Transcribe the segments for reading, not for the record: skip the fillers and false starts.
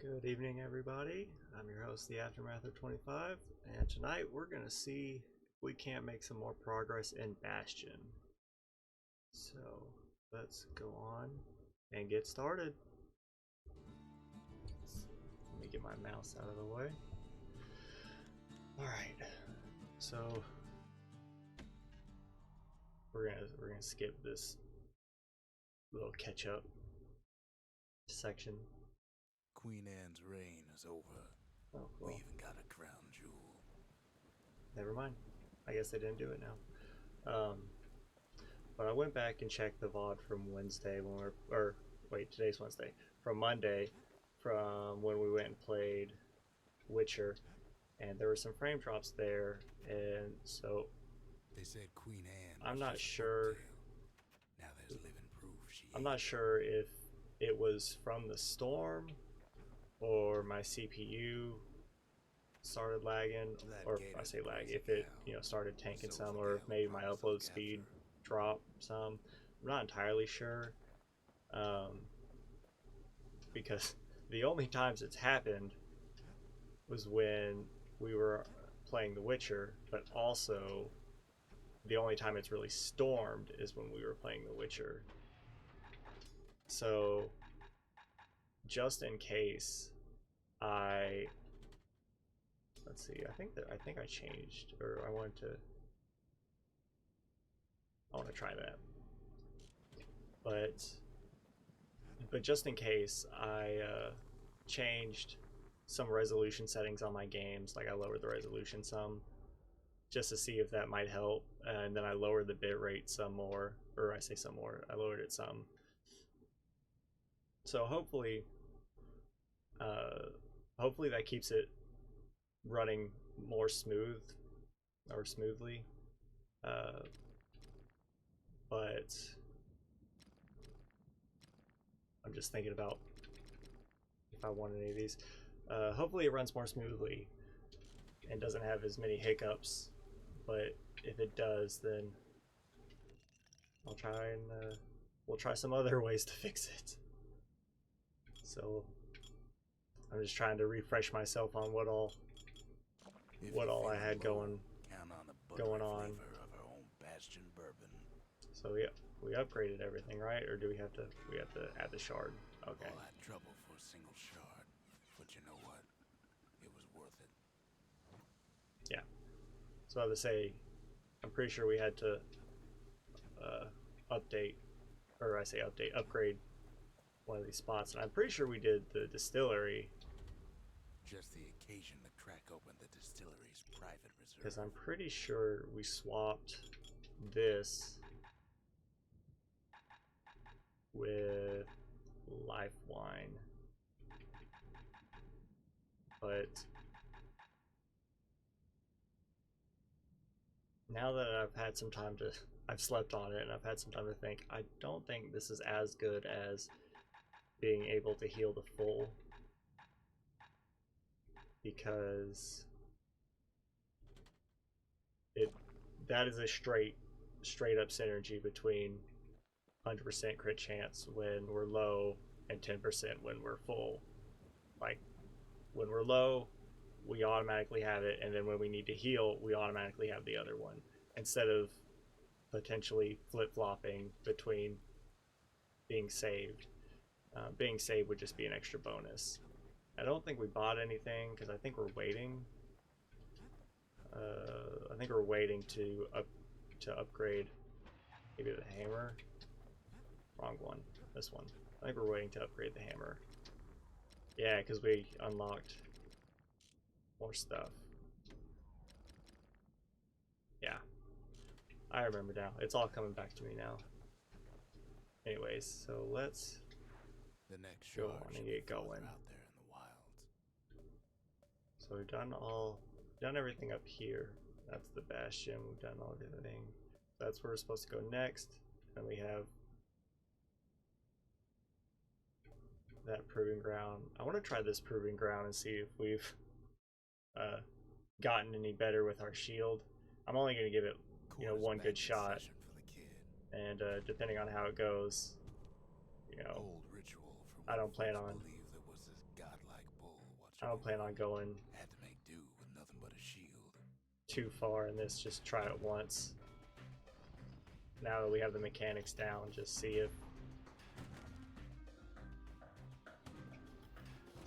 Good evening, everybody. I'm your host, TheAftermather25, and tonight we're going to see if we can't make some more progress in Bastion. So let's go on and get started. Let me get my mouse out of the way. Alright, so we're gonna skip this little catch-up section. Queen Anne's reign is over. Oh, cool. We even got a crown jewel. Never mind. I guess they didn't do it now. But I went back and checked the VOD from Wednesday when today's Wednesday. From Monday, from when we went and played Witcher, and there were some frame drops there, and so they said Queen Anne. I'm not sure. Now there's living proof she. I'm not sure if it was from the storm or my CPU started lagging, or if I say lag, if it started tanking some, or if maybe my upload speed dropped some. I'm not entirely sure, because the only times it's happened was when we were playing The Witcher, but also the only time it's really stormed is when we were playing The Witcher. So just in case, let's see, I think I changed, or I want to try that. But just in case, I changed some resolution settings on my games. Like I lowered the resolution some, just to see if that might help, and then I lowered the bitrate some more, or I say some more, I lowered it some. So hopefully that keeps it running more smoothly. But I'm just thinking about if I want any of these. Hopefully it runs more smoothly and doesn't have as many hiccups, but if it does, then I'll try and we'll try some other ways to fix it. So I'm just trying to refresh myself on what all I had going on. Bastion bourbon. So yeah, we upgraded everything, right? Or do we have to add the shard? Okay. All that trouble for a single shard, but you know what? It was worth it. Yeah. So I would say, I'm pretty sure we had to upgrade one of these spots, and I'm pretty sure we did the distillery. Just the occasion to crack open the distillery's private reserve. Because I'm pretty sure we swapped this with life wine, but now that I've slept on it and I've had some time to think, I don't think this is as good as being able to heal the full, because that is a straight up synergy between 100% crit chance when we're low and 10% when we're full. Like when we're low, we automatically have it, and then when we need to heal, we automatically have the other one, instead of potentially flip-flopping between being saved. Being saved would just be an extra bonus. I don't think we bought anything because I think we're waiting. I think we're waiting to upgrade maybe the hammer. Wrong one. This one. I think we're waiting to upgrade the hammer. Yeah, because we unlocked more stuff. Yeah, I remember now. It's all coming back to me now. Anyways, so let's The next go shard on should and be get farther going. out there in the wilds. So we've done everything up here. That's the Bastion. We've done all everything. That's where we're supposed to go next. And we have that proving ground. I want to try this proving ground and see if we've gotten any better with our shield. I'm only going to give it, you know, one good shot, and depending on how it goes, you know, Old ritual for I don't plan on believe there was this godlike bull going had to make do with nothing but a shield. too far in this. Just try it once. Now that we have the mechanics down, just see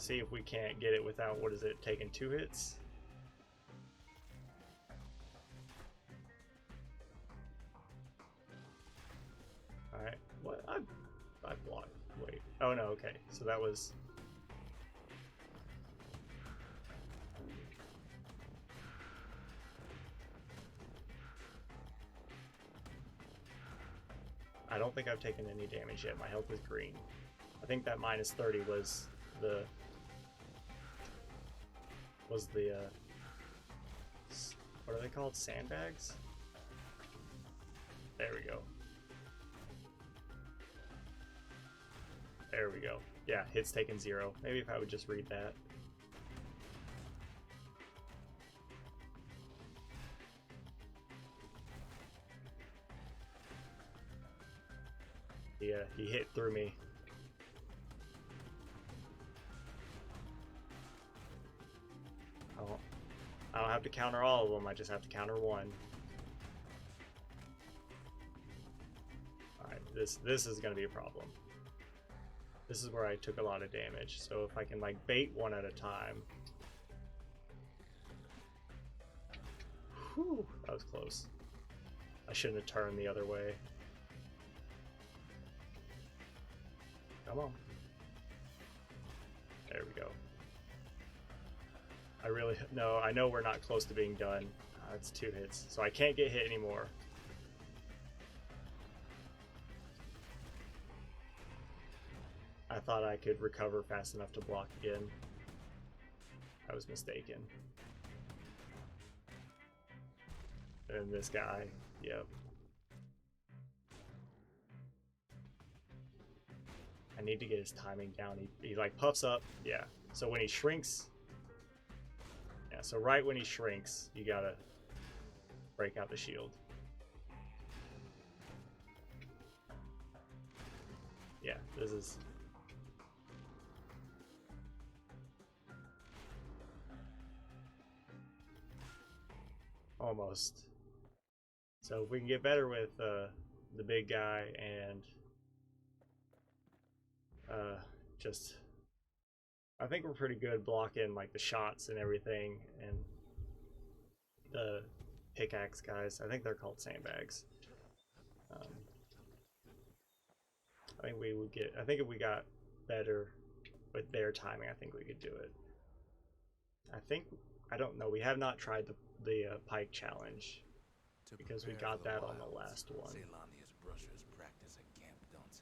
if we can't get it without, what is it, taking 2 hits? Alright, what? I blocked. Wait. Oh no, okay. So that was... I don't think I've taken any damage yet. My health is green. I think that minus 30 was the... what are they called? Sandbags? There we go. There we go. Yeah, hits taken 0. Maybe if I would just read that. Yeah, he hit through me. I don't have to counter all of them, I just have to counter one. Alright, this is gonna be a problem. This is where I took a lot of damage, so if I can like bait one at a time. Whew, that was close. I shouldn't have turned the other way. Come on. There we go. I know we're not close to being done. That's 2 hits, so I can't get hit anymore. I thought I could recover fast enough to block again. I was mistaken. And this guy, yep. I need to get his timing down. He like puffs up, yeah. So when he shrinks, yeah, so right when he shrinks, you gotta break out the shield. Yeah, this is... almost. So if we can get better with the big guy and just... I think we're pretty good blocking like the shots and everything, and the pickaxe guys. I think they're called sandbags. I think we would get. I think if we got better with their timing, I think we could do it. I don't know. We have not tried the pike challenge because we got that on the last one. Ceylonia's brushers practice at Camp Dunce.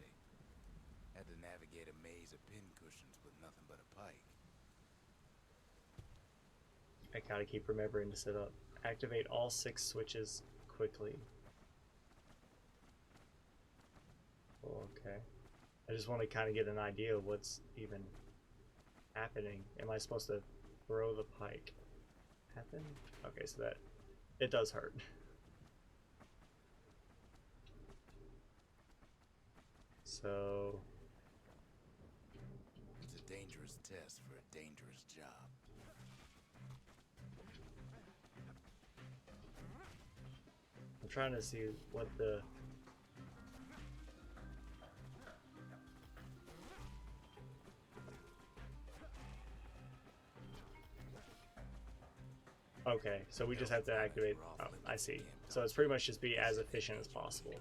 Had to navigate a maze of pincushions with nothing but a pike. I gotta keep remembering to set up. Activate all 6 switches quickly. Okay. I just want to kind of get an idea of what's even happening. Am I supposed to throw the pike? Happen? Okay, so that... it does hurt. So... It's a dangerous test for a dangerous job. I'm trying to see what the... okay, so we just have to activate... oh, I see. So it's pretty much just be as efficient as possible.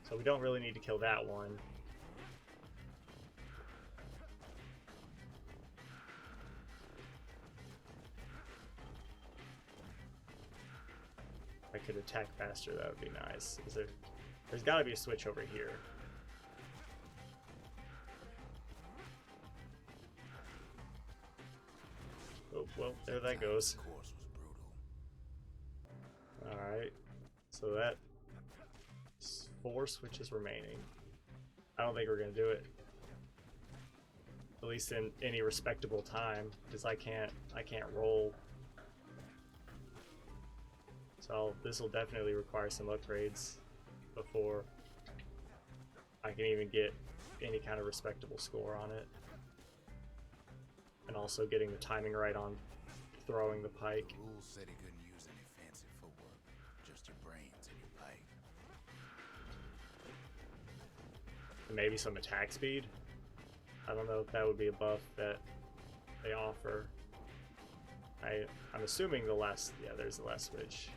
So we don't really need to kill that one. I could attack faster, that would be nice. There's got to be a switch over here. Oh, well, there that goes. Alright, so that's 4 switches remaining. I don't think we're going to do it. At least in any respectable time, because I can't roll. So this will definitely require some upgrades before I can even get any kind of respectable score on it. And also getting the timing right on throwing the pike. The rules said he couldn't use any fancy footwork, just your brains and your pike. And maybe some attack speed. I don't know if that would be a buff that they offer. I'm assuming the last, yeah, there's the last switch.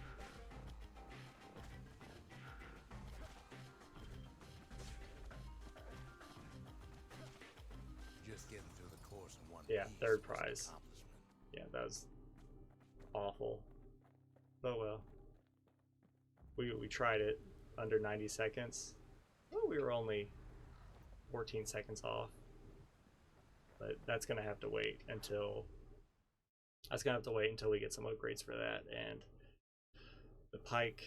Just getting through the course in one Yeah, piece third was an prize. accomplishment. Yeah, that was awful. But well. We tried it under 90 seconds. Well, we were only 14 seconds off. But that's gonna have to wait until we get some upgrades for that, and the pike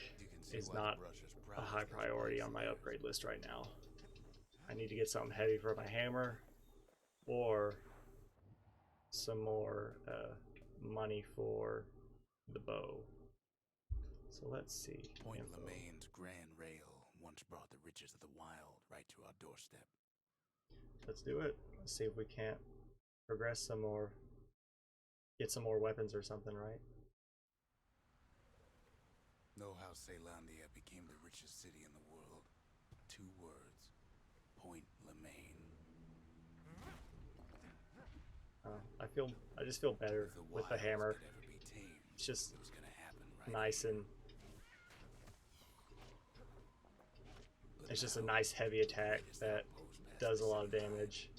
is not a high priority on my upgrade list right now. I need to get something heavy for my hammer, or some more money for the bow. So let's see. Point Lemaine's Grand Rail once brought the riches of the wild right to our doorstep. Let's do it. Let's see if we can't progress some more, get some more weapons or something, right? Know how Caelondia became the richest city in the world? 2 words. Point Lemaine. I just feel better with the hammer. It's just nice and it's just a nice heavy attack that does a lot of damage.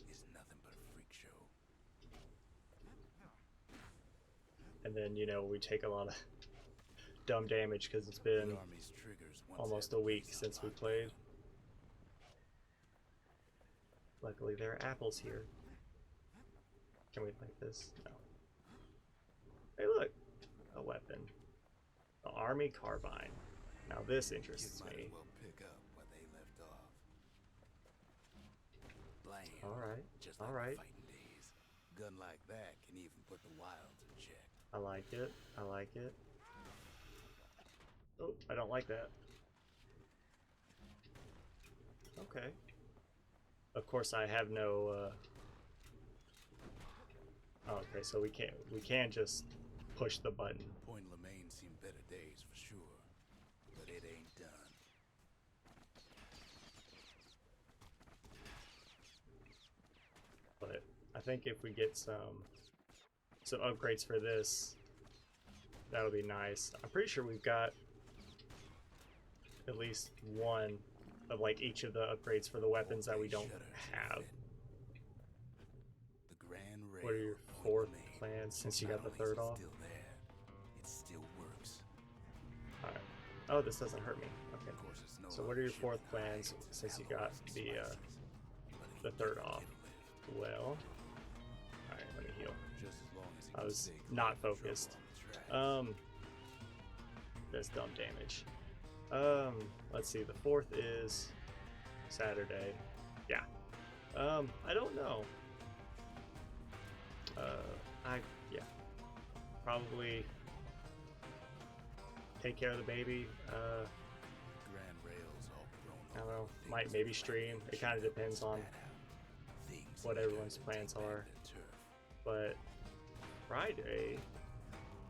And then, you know, we take a lot of dumb damage because it's been almost a week since we played. Luckily there are apples here. Can we like this? No. Hey look! A weapon. The army carbine. Now this interests me. Alright. Alright. Gun like that can even put the wilds in check. I like it. I like it. Oh, I don't like that. Okay. Of course I have no okay, so we can just push the button. Point Lemaine seen better days for sure, but it ain't done. But I think if we get some upgrades for this, that'll be nice. I'm pretty sure we've got at least one of like each of the upgrades for the weapons that we don't have. What are your 4th plans since you got the 3rd off? It still works. Alright. Oh, this doesn't hurt me. Okay. So what are your 4th plans since you got the 3rd off? Well, alright, let me heal. I was not focused. That's dumb damage. Let's see, the 4th is Saturday. Yeah. I don't know. Yeah. Probably take care of the baby. I don't know, maybe stream. It kind of depends on what everyone's plans are. But Friday,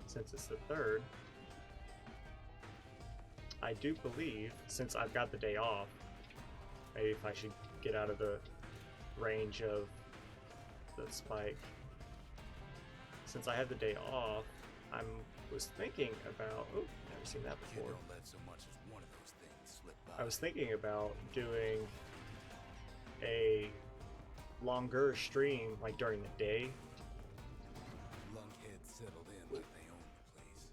since it's the 3rd, I do believe, since I've got the day off, maybe if I should get out of the range of the spike. Since I have the day off, I was thinking about, oh, never seen that before. I was thinking about doing a longer stream, like during the day. Lunkheads settled in like they own the place.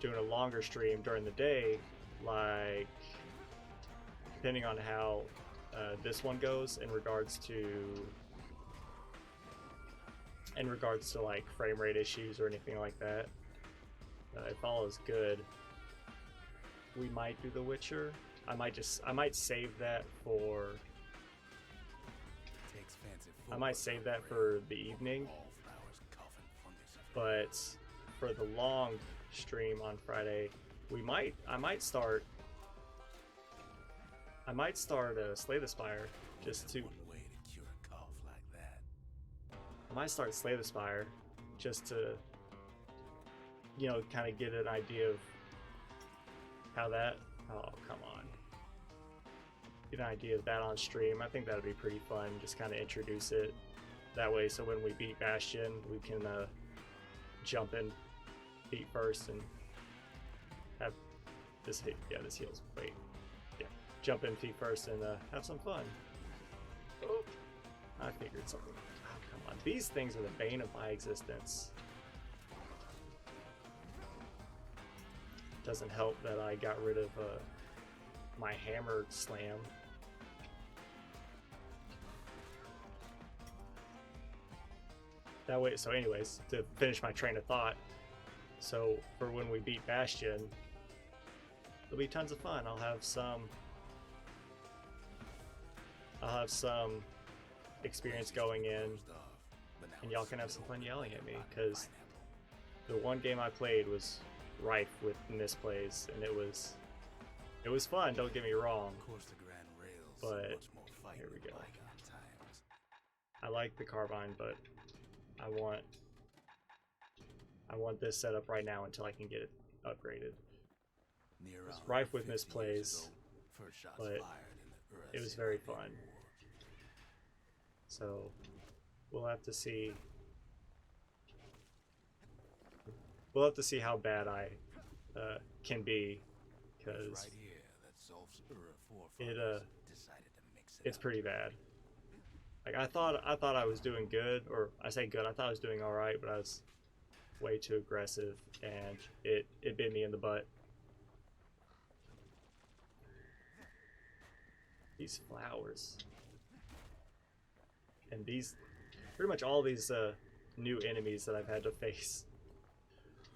doing a longer stream during the day, like depending on how this one goes in regards to like frame rate issues or anything like that. If all is good, we might do The Witcher. I might save that for. I might save that for the evening. But for the long stream on Friday, I might start Slay the Spire just to. I might start Slay the Spire just to, kind of get an idea of how that. Oh, come on. Get an idea of that on stream. I think that would be pretty fun. Just kind of introduce it that way, so when we beat Bastion, we can jump in feet first and have this hit. Yeah, this heals. Wait. Yeah. Jump in feet first and have some fun. Oh, I figured something. Oh, come on. These things are the bane of my existence. Doesn't help that I got rid of my hammer slam. That way, so anyways, to finish my train of thought, so for when we beat Bastion, it'll be tons of fun. I'll have some experience going in, and y'all can have some fun yelling at me, because the one game I played was rife with misplays, and it was fun, don't get me wrong, but here we go. I like the Carbine, but I want this set up right now until I can get it upgraded. It's rife with misplays, but it was very fun. So we'll have to see. We'll have to see how bad I can be, because it's pretty bad. Like I thought I was doing good, or I say good. I thought I was doing all right, but I was way too aggressive, and it bit me in the butt. These flowers, and these, pretty much all these new enemies that I've had to face.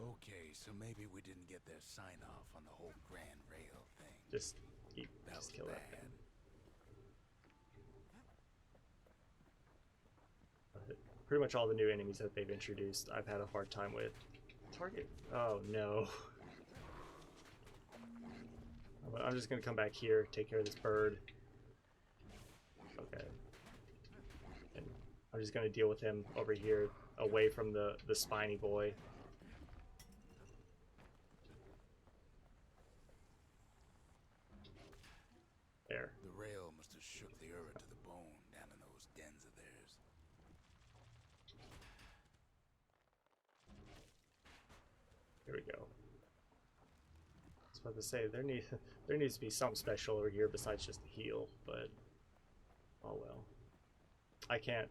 Okay, so maybe we didn't get their sign off on the whole Grand Rail thing. Just kill that thing. Pretty much all the new enemies that they've introduced, I've had a hard time with. Target. Oh no. I'm just gonna come back here, take care of this bird. Okay. And I'm just gonna deal with him over here, away from the spiny boy. There. The rail must have shook the Ura to the bone down in those dens of theirs. Here we go. I was about to say there needs to be something special over here besides just the heal, but oh well. I can't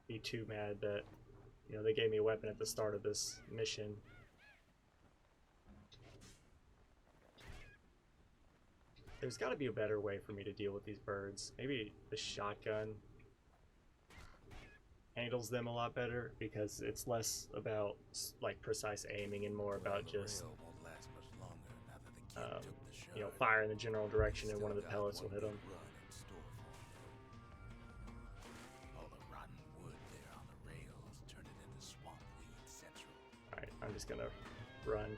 be too mad that they gave me a weapon at the start of this mission. There's got to be a better way for me to deal with these birds. Maybe the shotgun handles them a lot better, because it's less about like precise aiming and more about just fire in the general direction, and one of the pellets will hit them. Alright, I'm just gonna run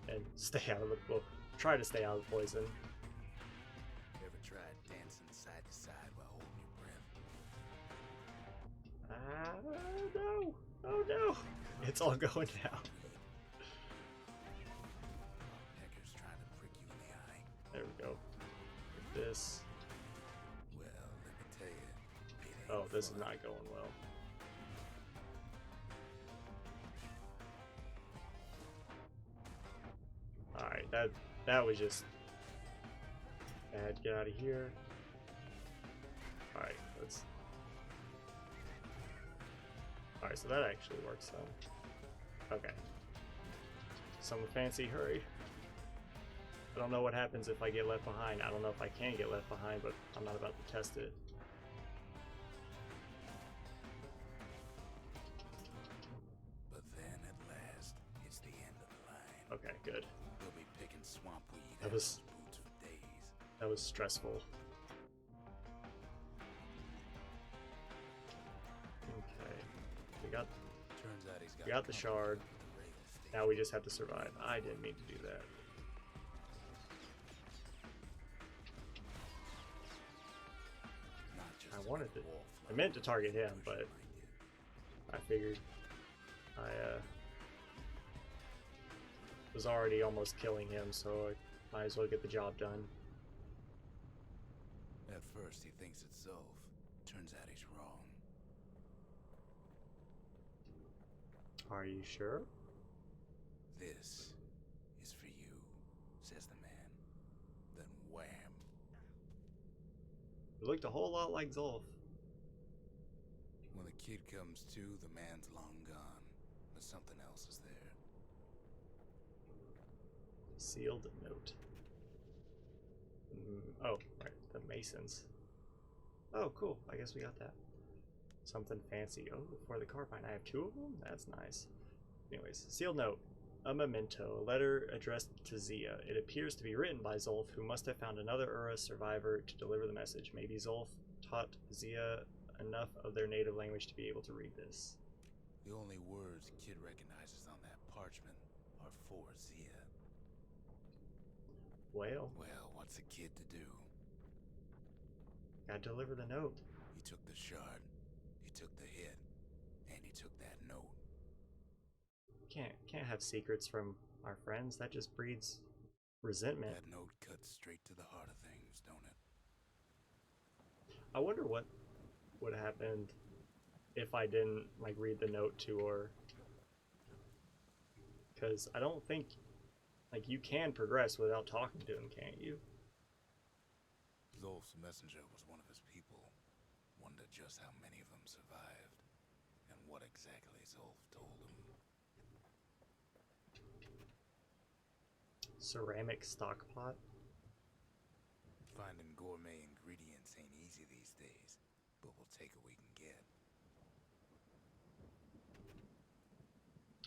and stay out of the book. Try to stay out of the poison. Ever tried dancing side to side while holding your breath? No! Oh no! It's all going down. Hector's trying to prick you in the eye. There we go. Like this. Well, let me tell you. Oh, this is not going well. Alright, that was just bad. Get out of here. Alright, let's. Alright, so that actually works though. Okay. Something fancy, hurry. I don't know what happens if I get left behind. I don't know if I can get left behind, but I'm not about to test it. But then at last, it's the end of the line. Okay, good. We'll be picking swamp weed That out was- of those boots for days. That was stressful. Okay. Turns out he's We got the shard. Now we just have to survive. I didn't mean to do that. I wanted to. I meant to target him, but I figured I was already almost killing him, so I might as well get the job done. At first he thinks it's Zolf. Turns out he's wrong. Are you sure? This is for you, says the man. Then wham. It looked a whole lot like Zolf. When the kid comes to, the man's long gone. But something else is there. Sealed note. Oh, right, the Masons. Oh, cool. I guess we got that. Something fancy. Oh, for the Carbine. I have 2 of them? That's nice. Anyways, sealed note. A memento. A letter addressed to Zia. It appears to be written by Zolf, who must have found another Ura survivor to deliver the message. Maybe Zolf taught Zia enough of their native language to be able to read this. The only words the kid recognizes on that parchment are for Zia. Well, What's a kid to do? gotta deliver the note. He took the shard, he took the hit, and he took that note. Can't have secrets from our friends. That just breeds resentment. That note cuts straight to the heart of things, don't it? I wonder what would have happened if I didn't like read the note to her, because I don't think like you can progress without talking to him, can't you? Zolf's messenger was one of his people. Wonder just how many of them survived, and what exactly Zolf told him. Ceramic stock pot. Finding gourmet ingredients ain't easy these days, but we'll take what we can get.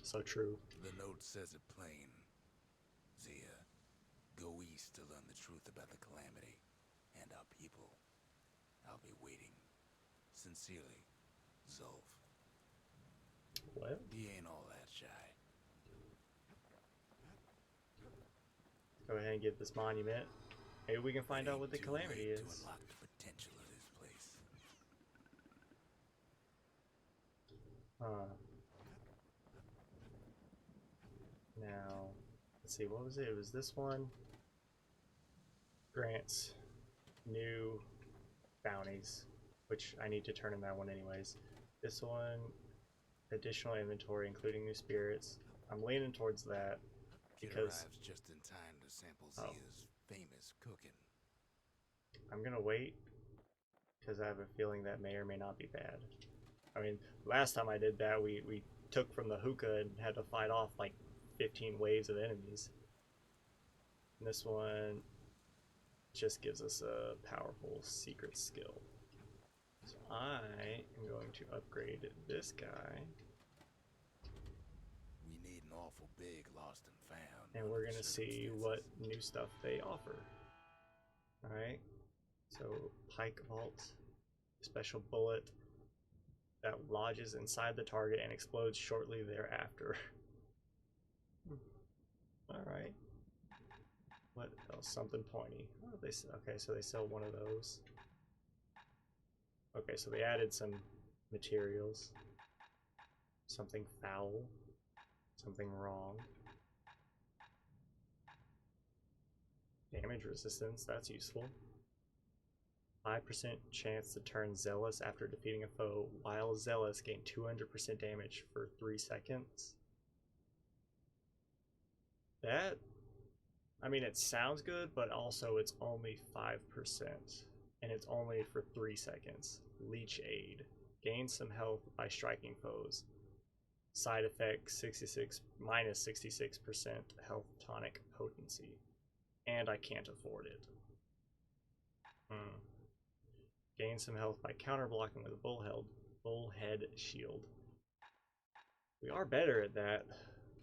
So true. The note says it plain. Zia, go east to learn the truth about the calamity and our people. I'll be waiting. Sincerely, Zolf. What? He ain't all that shy. Go ahead and get this monument. Maybe we can find out what the calamity is. To unlock the potential of this place. Now, let's see, what was it? It was this one. Grants new bounties, which I need to turn in that one anyways. This one, additional inventory, including new spirits. I'm leaning towards that Kid because arrives just in time to sample Zia's famous cooking. I'm gonna wait because I have a feeling that may or may not be bad. I mean, last time I did that, we took from the hookah and had to fight off like 15 waves of enemies. And this one just gives us a powerful secret skill. So I am going to upgrade this guy. We need an awful big lost and found. And we're gonna see what new stuff they offer. Alright, so Pike Vault, special bullet that lodges inside the target and explodes shortly thereafter. Alright. What else? Something pointy. Oh, okay, so they sell one of those. Okay, so they added some materials. Something foul. Something wrong. Damage resistance, that's useful. 5% chance to turn zealous after defeating a foe. While zealous, gain 200% damage for 3 seconds. That, I mean, it sounds good, but also it's only 5%. And it's only for 3 seconds. Leech Aid. Gain some health by striking foes. Side effect 66 minus 66% health tonic potency. And I can't afford it. Gain some health by counterblocking with a bullhead shield. We are better at that,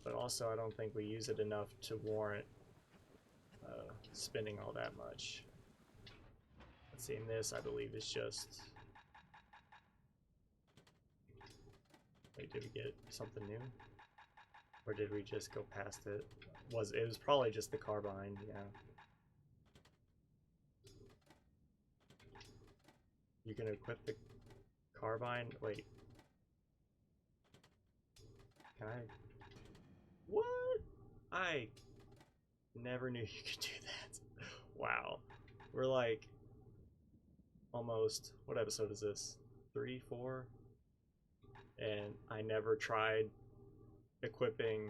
but also I don't think we use it enough to warrant spending all that much. Let's see, in this I believe is just... Wait, did we get something new? Or did we just go past it? It was probably just the carbine, yeah. You can equip the carbine? Wait. Can I? What? I never knew you could do that. Wow. We're like almost, what episode is this? 3, 4? And I never tried equipping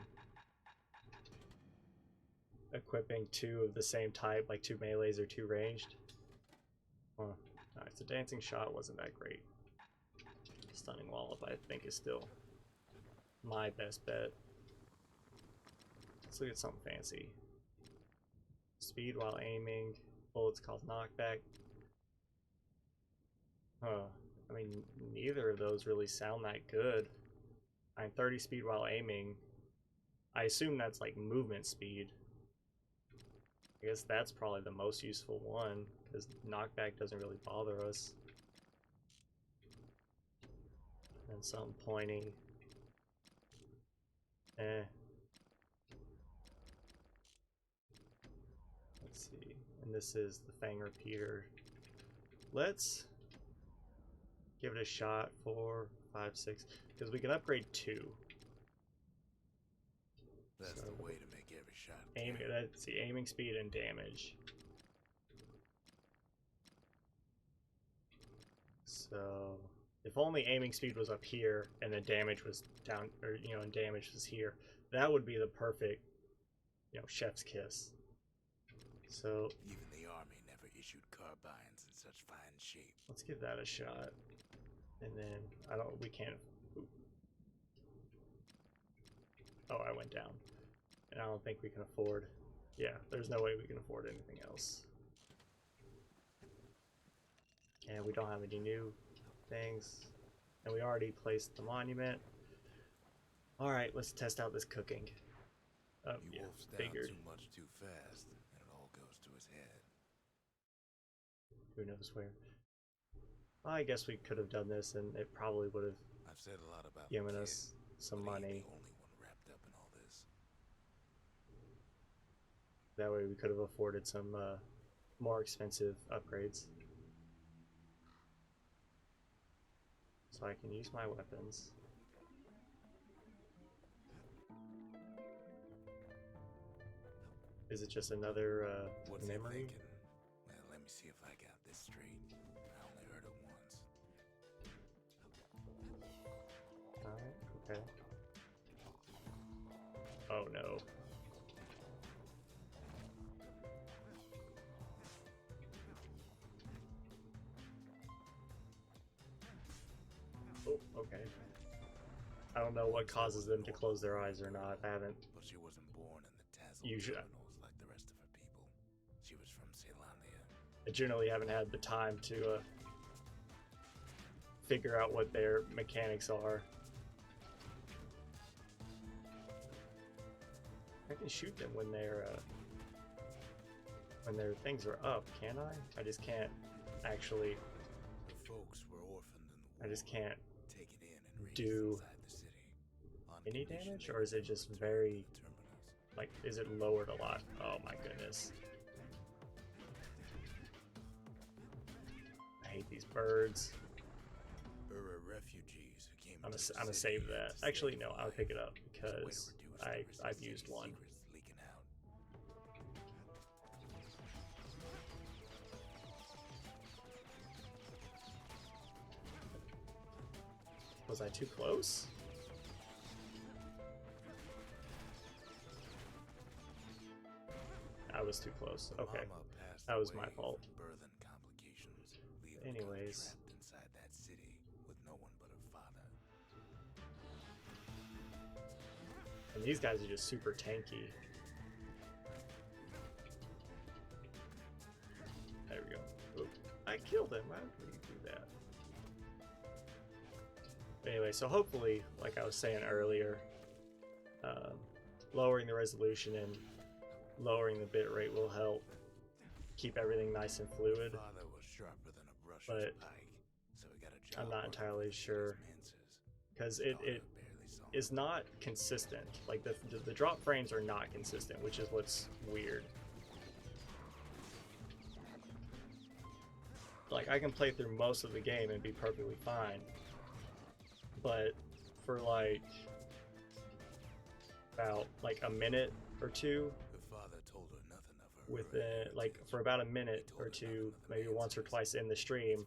two of the same type, like 2 melees or 2 ranged. Huh. Alright, so dancing shot wasn't that great. Stunning wallop I think is still my best bet. Let's look at something fancy. Speed while aiming. Bullets cause knockback. Huh. I mean, neither of those really sound that good. I'm 30 speed while aiming. I assume that's like movement speed. I guess that's probably the most useful one, because knockback doesn't really bother us. And some pointing. Let's see. And this is the Fang Repeater. Let's give it a shot. 4, 5, 6. Because we can upgrade 2. That's the way to make every shot. Let's see, aiming speed and damage. So if only aiming speed was up here and the damage was down, or and damage was here, that would be the perfect, chef's kiss. So even the army never issued carbines in such fine shape. Let's give that a shot. And then we can't. Ooh. Oh, I went down. And I don't think we can afford. Yeah, there's no way we can afford anything else. And we don't have any new things. And we already placed the monument. Alright, let's test out this cooking. He wolfs down too much too fast, and it all goes to his head. Who knows where. Well, I guess we could have done this and it probably would have given us some money. The only one wrapped up in all this. That way we could have afforded some more expensive upgrades. So I can use my weapons. Is it just another What's memory? He thinking? Well, let me see if I got this straight. I only heard it once. Alright, okay. Oh no. Oh, okay. I don't know what causes them to close their eyes or not. I haven't. But she wasn't born in the Tassel terminals like the rest of her people. She was from Ceylania. I generally haven't had the time to figure out what their mechanics are. I can shoot them when their things are up, can I? I just can't actually. The folks were orphaned in the war. I just can't take it in and do inside the city. any damage, or is it just very like? Is it lowered a lot? Oh my goodness! I hate these birds. Refugees who came I'm gonna save that. Actually, no, I'll pick it up because I've used one. Was I too close? I was too close. Okay, that was my fault. Anyways, inside that city with no one but her father. these guys are just super tanky. There we go. Oop, I killed him. Why would you do that? Anyway, so hopefully, like I was saying earlier, lowering the resolution and lowering the bit rate will help keep everything nice and fluid. But I'm not entirely sure, because it is not consistent. Like the drop frames are not consistent, which is what's weird. Like I can play through most of the game and be perfectly fine, but for like about like a minute or two, within like for about a minute or two, maybe once or twice in the stream,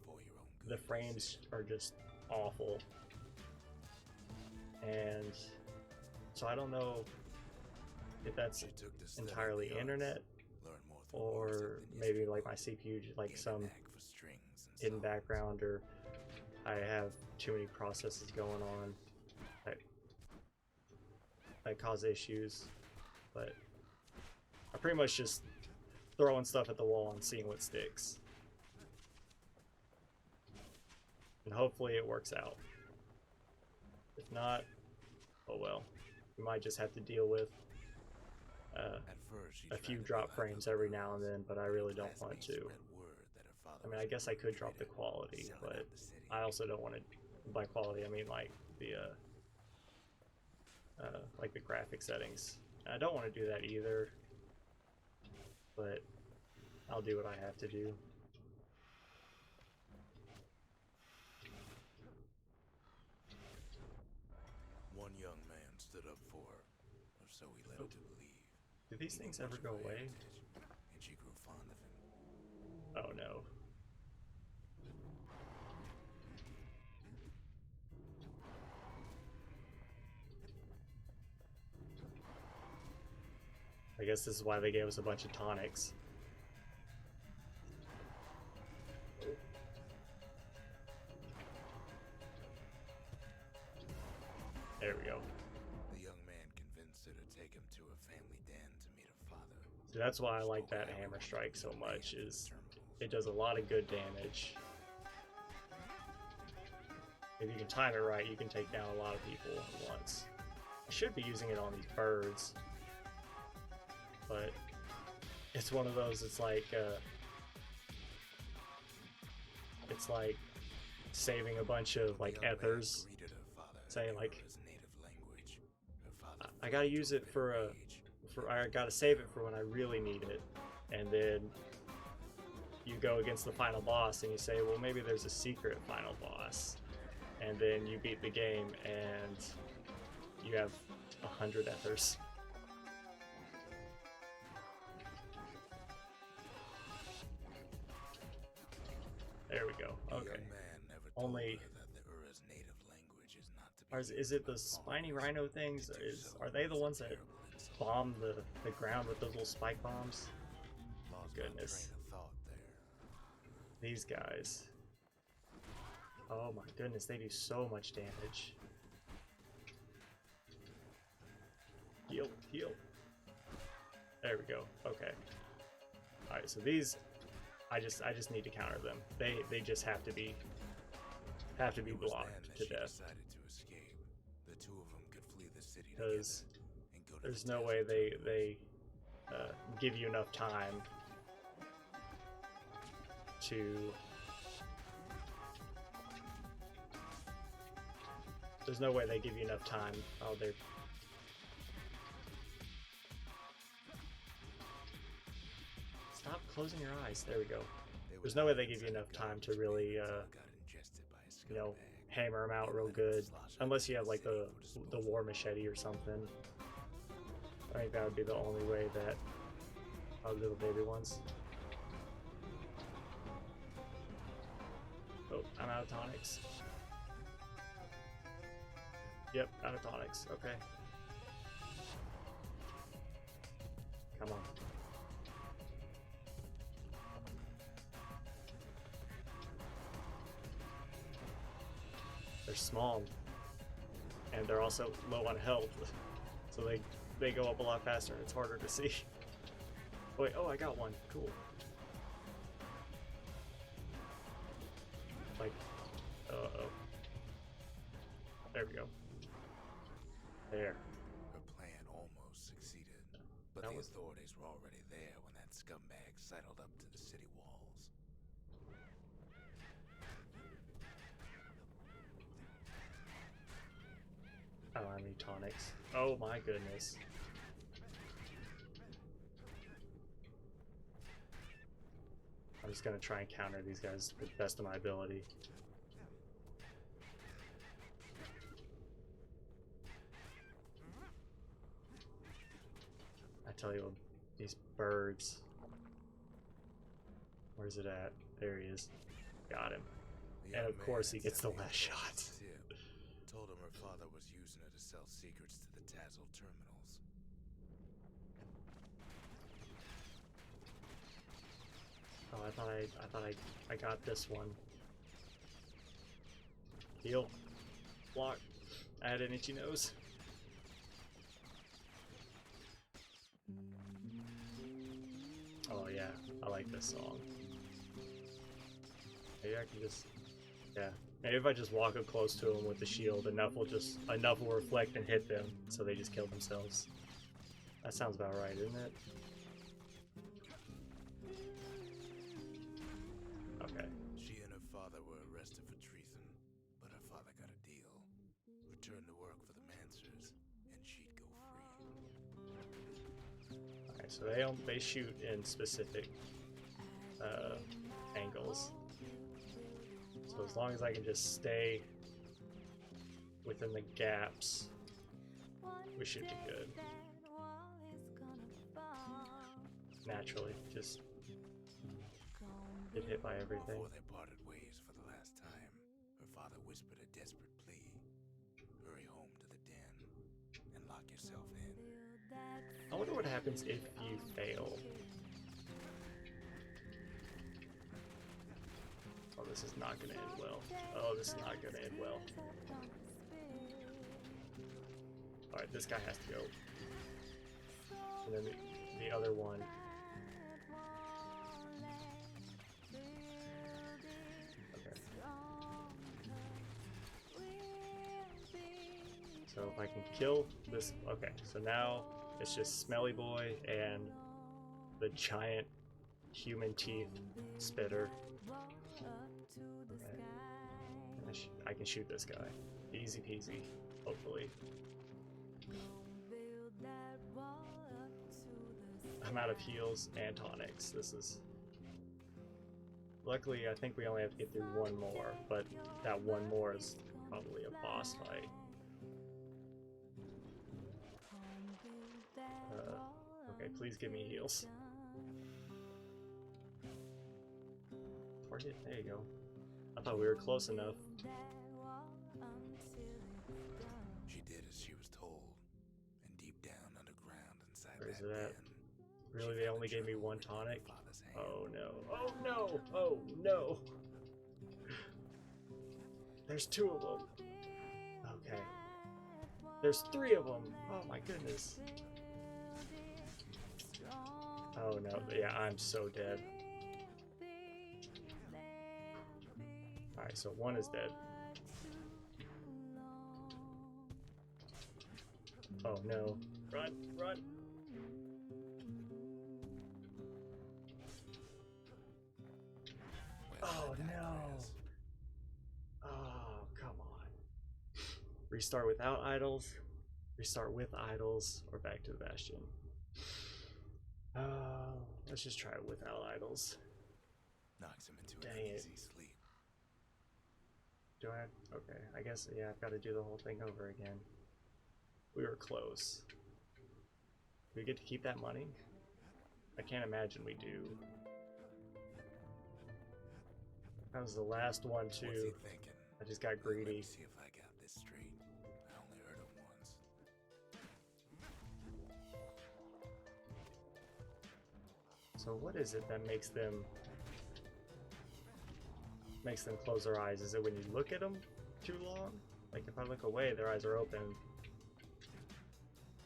the frames are just awful. And so I don't know if that's entirely internet, or maybe like my CPU, like some hidden background, or I have too many processes going on that cause issues. But I pretty much just throwing stuff at the wall and seeing what sticks, and hopefully it works out. If not, oh well. We might just have to deal with a few drop frames every now and then, but I really don't want to. I mean, I guess I could drop the quality, but I also don't want to. By quality, I mean like the graphic settings. I don't want to do that either, but I'll do what I have to do. One young man stood up for her, or so he led her to believe. Do these things ever go away? And she grew fond of him. Oh no. I guess this is why they gave us a bunch of tonics. There we go. The young man convinced her to take him to a family den to meet her father. So that's why I like that hammer strike so much, is it does a lot of good damage. If you can time it right, you can take down a lot of people at once. I should be using it on these birds, but it's one of those, it's like saving a bunch of like ethers, saying like I gotta use it I gotta save it for when I really need it, and then you go against the final boss and you say, well, maybe there's a secret final boss, and then you beat the game and you have 100 ethers. There we go. Okay. Only. Is it the spiny rhino things? Are they the ones that bomb the ground with those little spike bombs? Goodness. These guys. Oh my goodness, they do so much damage. Heal, heal. There we go. Okay. Alright, so these I just need to counter them. They just have to be blocked to death. Because there's no way they give you enough time to. There's no way they give you enough time. Oh, they're. Stop closing your eyes. There we go. There's no way they give you enough time to really, you know, hammer them out real good, unless you have like the war machete or something. I think that would be the only way that little baby ones. Oh, I'm out of tonics. Yep, out of tonics. Okay. Come on. They're small, and they're also low on health, so so they go up a lot faster and it's harder to see. Wait, oh, I got one. Cool. Like, uh-oh. There we go. There. Her plan almost succeeded, but the authorities were already there when that scumbag sidled up to the city walls. Oh, I need tonics. Oh my goodness. I'm just gonna try and counter these guys with the best of my ability. I tell you, these birds. Where's it at? There he is. Got him. And of course he gets the last shot. Told him her father was using her to sell secrets to the Tazzle terminals. Oh, I thought I got this one. Heal. Block. I had an itchy nose. Oh yeah, I like this song. Maybe I can just, yeah. Maybe if I just walk up close to them with the shield, enough will reflect and hit them, so they just kill themselves. That sounds about right, isn't it? Okay. She and her father were arrested for treason, but her father got a deal. Returned to work for the Mancers, and she'd go free. Alright, so they shoot in specific angles. So as long as I can just stay within the gaps, we should be good. Naturally, just get hit by everything. Before they parted ways for the last time, her father whispered a desperate plea. Hurry home to the den and lock yourself in. I wonder what happens if you fail. Oh, this is not gonna end well. Oh, this is not gonna end well. Alright, this guy has to go. And then the other one. Okay. So if I can kill this. Okay, so now it's just Smelly Boy and the giant human teeth spitter. Okay. I can shoot this guy. Easy peasy, hopefully. I'm out of heals and tonics. This is... Luckily, I think we only have to get through one more, but that one more is probably a boss fight. Okay, please give me heals. Target? There you go. I thought we were close enough. She did as she was told, and deep down underground inside Where is that it at? den, Really, they only gave me one tonic? Oh no. Oh no! Oh no! There's two of them. Okay. There's three of them. Oh my goodness. Oh no. Yeah, I'm so dead. Alright, so one is dead. Oh no. Run! Run! Oh no! Oh, come on. Restart without idols, restart with idols, or back to the Bastion. Let's just try it without idols. Knocks him into Dang an it. easy sleep. Do I? Okay, I guess, yeah, I've got to do the whole thing over again. We were close. Do we get to keep that money? I can't imagine we do. That was the last one What's he too. thinking? I just got Let greedy. me see if I got this straight. I only heard him once. So what is it that makes them close their eyes? Is it when you look at them too long? Like if I look away, their eyes are open.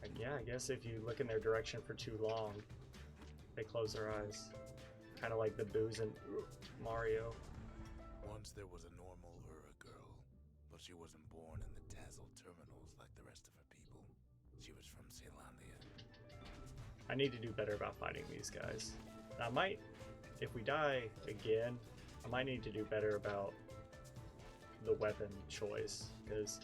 Like yeah, I guess if you look in their direction for too long, they close their eyes. Kind of like the booze in Mario. Once there was a normal Ura girl, but she wasn't born in the Tassel terminals like the rest of her people. She was from Ceylondia. I need to do better about fighting these guys. I might, if we die again, I might need to do better about the weapon choice, because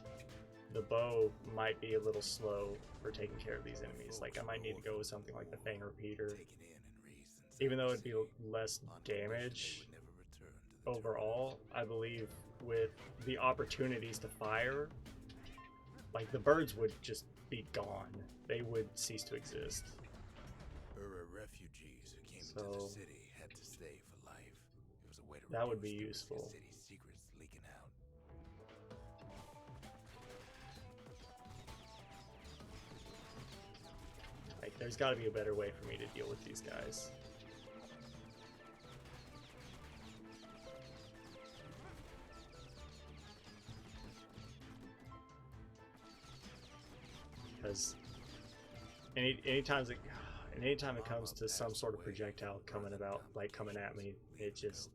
the bow might be a little slow for taking care of these enemies. Like, I might need to go with something like the Fang Repeater. Even though it'd be less damage overall, I believe with the opportunities to fire, like, the birds would just be gone. They would cease to exist. Ura refugees who came into the city had to stay for life. It was a way to that would be reduce the useful. city's secrets leaking out. Like, there's got to be a better way for me to deal with these guys. Because anytime it comes to some sort of projectile coming at me, it just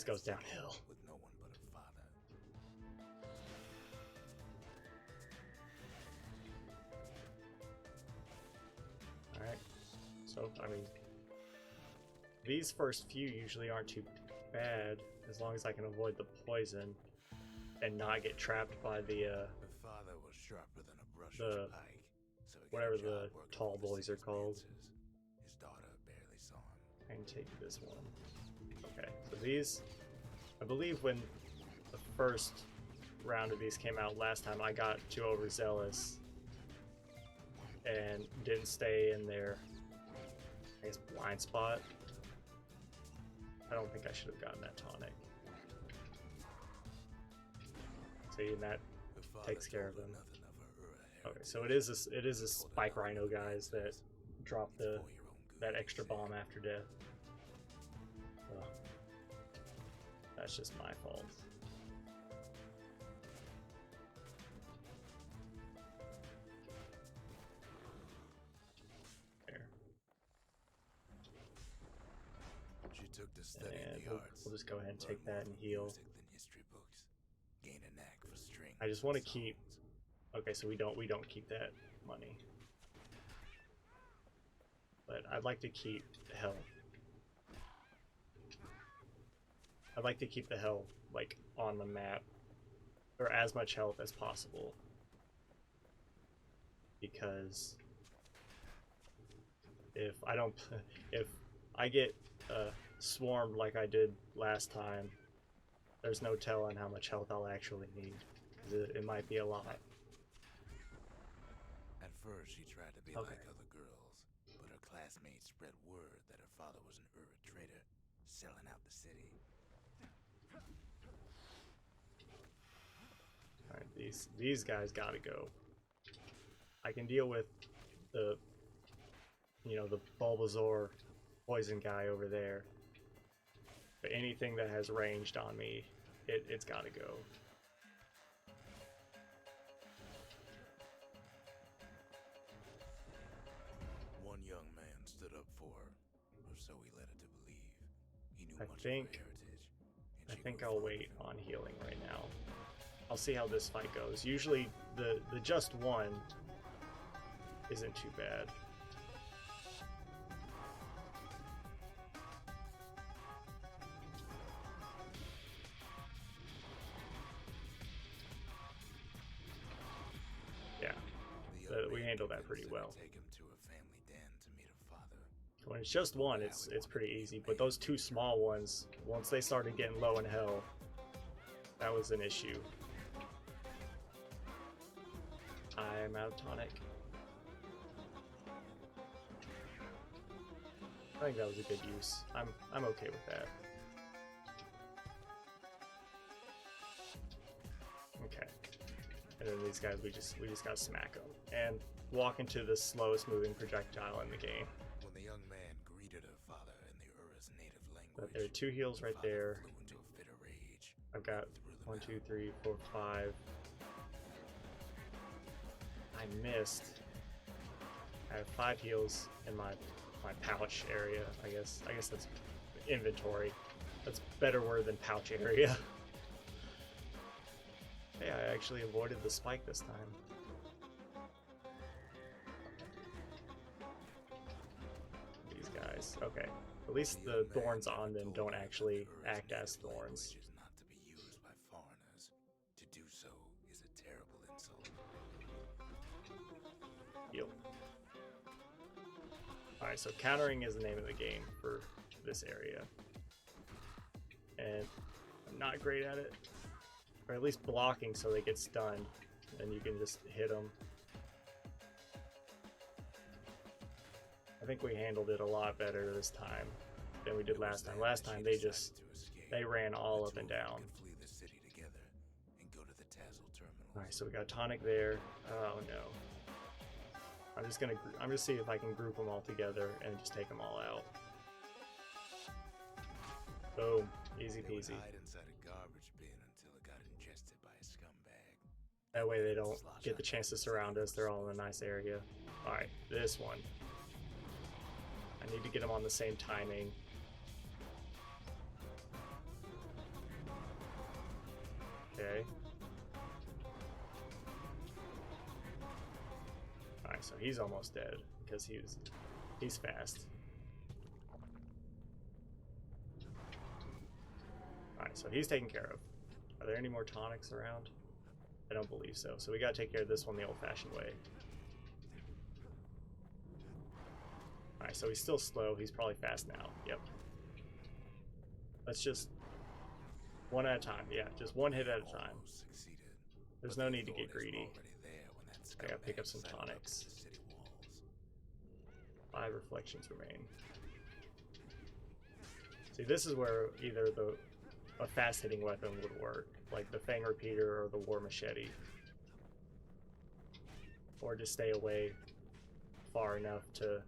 goes downhill. With no one but her father. All right. So I mean, these first few usually aren't too bad as long as I can avoid the poison and not get trapped by the Her father was sharper than a brush pike, so he got whatever a job the working tall with the boys are city's called. dancers. His daughter barely saw him. I can take this one. Okay, so these, I believe when the first round of these came out last time, I got too overzealous and didn't stay in their, I guess, blind spot. I don't think I should have gotten that tonic. See, and that takes care of them. Okay, so it is a spike rhino guys that drop that extra bomb after death. Ugh. That's just my fault. There. She took to studying And the arts. we'll just go ahead and take learn that more and from heal. music than history books. Gain a knack for strings I just want to and keep. songs. Okay, so we don't keep that money, but I'd like to keep health. I'd like to keep the health like on the map, or as much health as possible, because if I get swarmed like I did last time, there's no telling how much health I'll actually need. 'Cause it might be a lot. At first, she tried to be Okay. like other girls, but her classmates spread word that her father was an Ura trader, selling out the city. Alright, these guys gotta go. I can deal with the Bulbasaur poison guy over there, but anything that has ranged on me, it's gotta go. One young man stood up for her, or so he led her to believe. He knew I much think- of her heritage. I she think grew I'll fond wait of him. on healing right now. I'll see how this fight goes. Usually the just one isn't too bad. Yeah, The young we man handled that convinced pretty her to well. Take him to a family den to meet her father. When it's just one, it's pretty easy. But those two small ones, once they started getting low in health, that was an issue. I'm out of tonic. I think that was a good use. I'm okay with that. Okay. And then these guys, we just gotta smack them and walk into the slowest moving projectile in the game. When the young man greeted her father in the Ura's native language, But there are 2 heals her right father there. flew into a fit of rage. I've got Threw them 1, out. 2, 3, 4, 5. I missed. I have 5 heals in my pouch area. I guess that's inventory. That's a better word than pouch area. Hey, I actually avoided the spike this time. These guys. Okay. At least the thorns on them don't actually act as thorns. Not to be used by foreigners. To do so is a terrible insult. Heal. Alright, so countering is the name of the game for this area. And I'm not great at it. Or at least blocking so they get stunned. And you can just hit them. I think we handled it a lot better this time than we did last time. Last time they ran all up and down. Alright, so we got tonic there. Oh no. I'm just gonna see if I can group them all together and just take them all out. Boom. Easy peasy. That way they don't get the chance to surround us. They're all in a nice area. Alright, this one. I need to get them on the same timing. Okay. Alright, so he's almost dead because he's fast. Alright, so he's taken care of. Are there any more tonics around? I don't believe so. So we gotta take care of this one the old-fashioned way. Alright, so he's still slow. He's probably fast now. Yep. Let's just... one at a time. Yeah, just one hit at a time. There's no need to get greedy. I gotta pick up some tonics. 5 reflections remain. See, this is where either a fast-hitting weapon would work, like the Fang Repeater or the War Machete. Or just stay away far enough to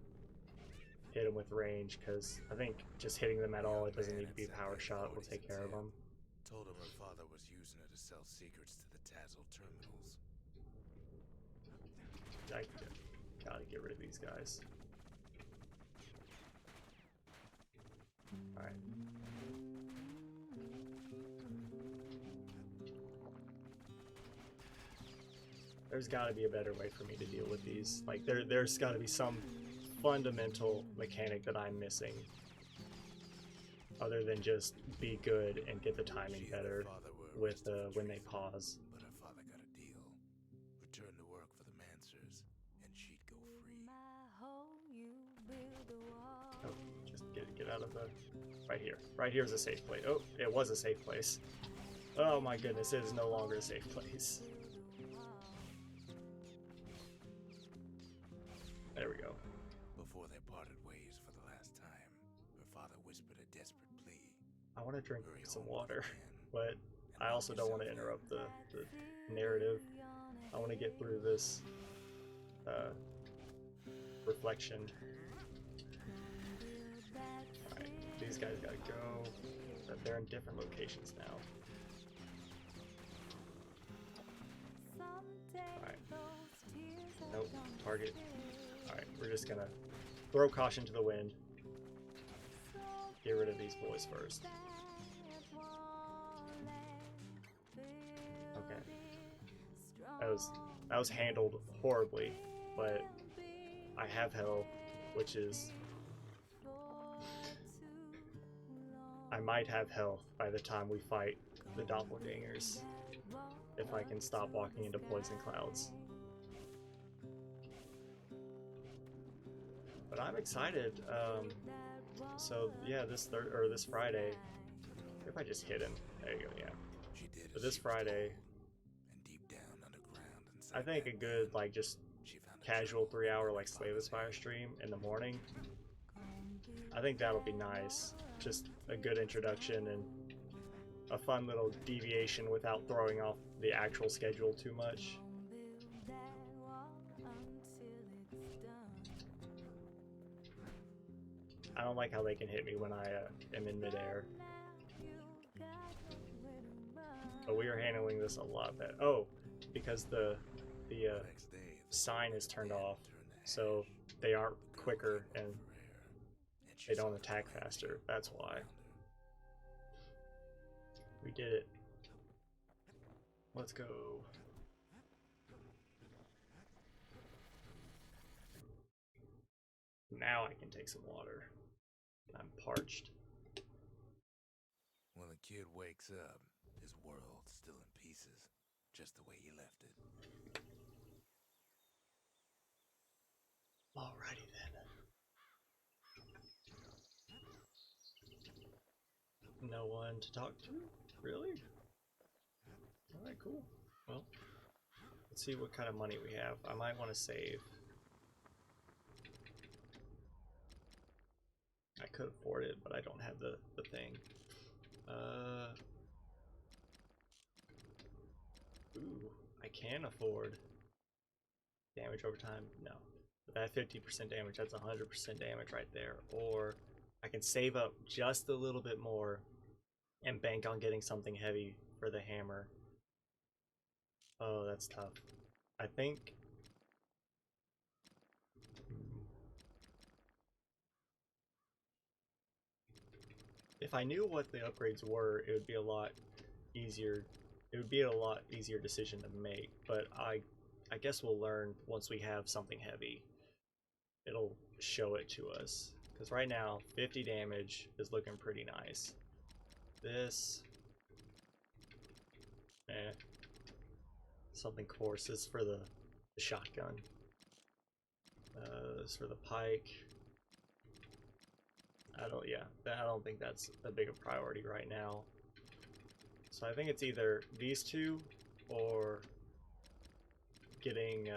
hit them with range, because I think just hitting them at all, it doesn't need to be a power shot, will take care of them. Told him her father was using her to sell secrets to the Tazzle terminals. I gotta get rid of these guys. Alright. There's gotta be a better way for me to deal with these. Like, there's gotta be some fundamental mechanic that I'm missing. Other than just be good and get the timing better with when they pause. But her father got a deal. Return to work for the Mancers, and she'd go free. Oh, just get out of the... Right here. Right here is a safe place. Oh, it was a safe place. Oh my goodness, it is no longer a safe place. There we go. Before they parted ways for the last time, her father whispered a desperate plea. I want to drink some water, but I also don't want to interrupt the narrative. I want to get through this reflection. Alright, these guys gotta go. They're in different locations now. Alright. Nope, target. Alright, we're just gonna throw caution to the wind. Get rid of these boys first. Okay. That was handled horribly, but I have health, which is... I might have health by the time we fight the doppelgangers, if I can stop walking into poison clouds. But I'm excited. So yeah, this Friday, if I just hit him, there you go. Yeah. But this Friday, I think a good like just casual 3-hour like Slay the Spire stream in the morning. I think that'll be nice. Just a good introduction and a fun little deviation without throwing off the actual schedule too much. I don't like how they can hit me when I am in midair. But we are handling this a lot better. Oh, because the sign is turned off, so they aren't Girl quicker came and home for air, and she they saw don't the attack calamity faster. That's all why. around her. We did it. Let's go. Now I can take some water. I'm parched. When the kid wakes up, his world's still in pieces, just the way he left it. Alrighty then. No one to talk to? Really? Alright, cool. Well, let's see what kind of money we have. I might want to save. I could afford it, but I don't have the thing. Ooh, I can afford damage over time. No. But that 50% damage, that's 100% damage right there. Or I can save up just a little bit more and bank on getting something heavy for the hammer. Oh, that's tough. I think... if I knew what the upgrades were, it would be a lot easier. It would be a lot easier decision to make, but I guess we'll learn once we have something heavy. It'll show it to us. Because right now, 50 damage is looking pretty nice. This... something coarse is for the shotgun. This for the pike. I don't think that's a big a priority right now. So I think it's either these two or getting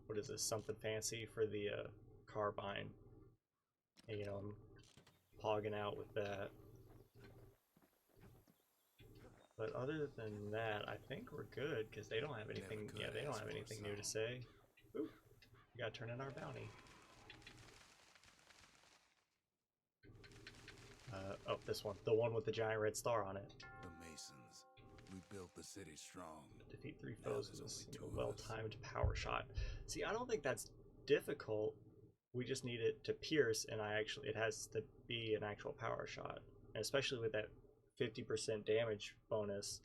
what is this, something fancy for the carbine. And, you know, I'm pogging out with that. But other than that, I think we're good because they don't have anything. Yeah, they don't have anything new to say. Ooh, we gotta turn in our bounty. Oh, this one, the one with the giant red star on it. The Masons. We built the city strong. Defeat 3 Now foes there's with a only single 2 of us. well-timed power shot. See, I don't think that's difficult. We just need it to pierce, and it has to be an actual power shot. And especially with that 50% damage bonus,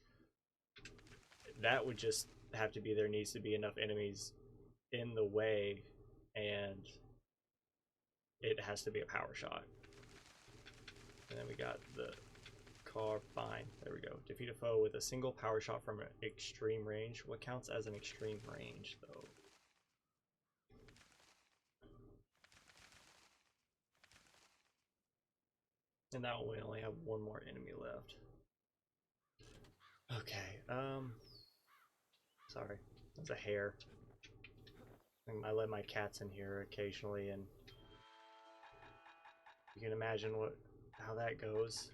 that would just have to be, there needs to be enough enemies in the way, and it has to be a power shot. And then we got the carbine. There we go. Defeat a foe with a single power shot from an extreme range. What counts as an extreme range, though? And that one, we only have one more enemy left. Okay, sorry. That's a hair. I let my cats in here occasionally, and you can imagine how that goes.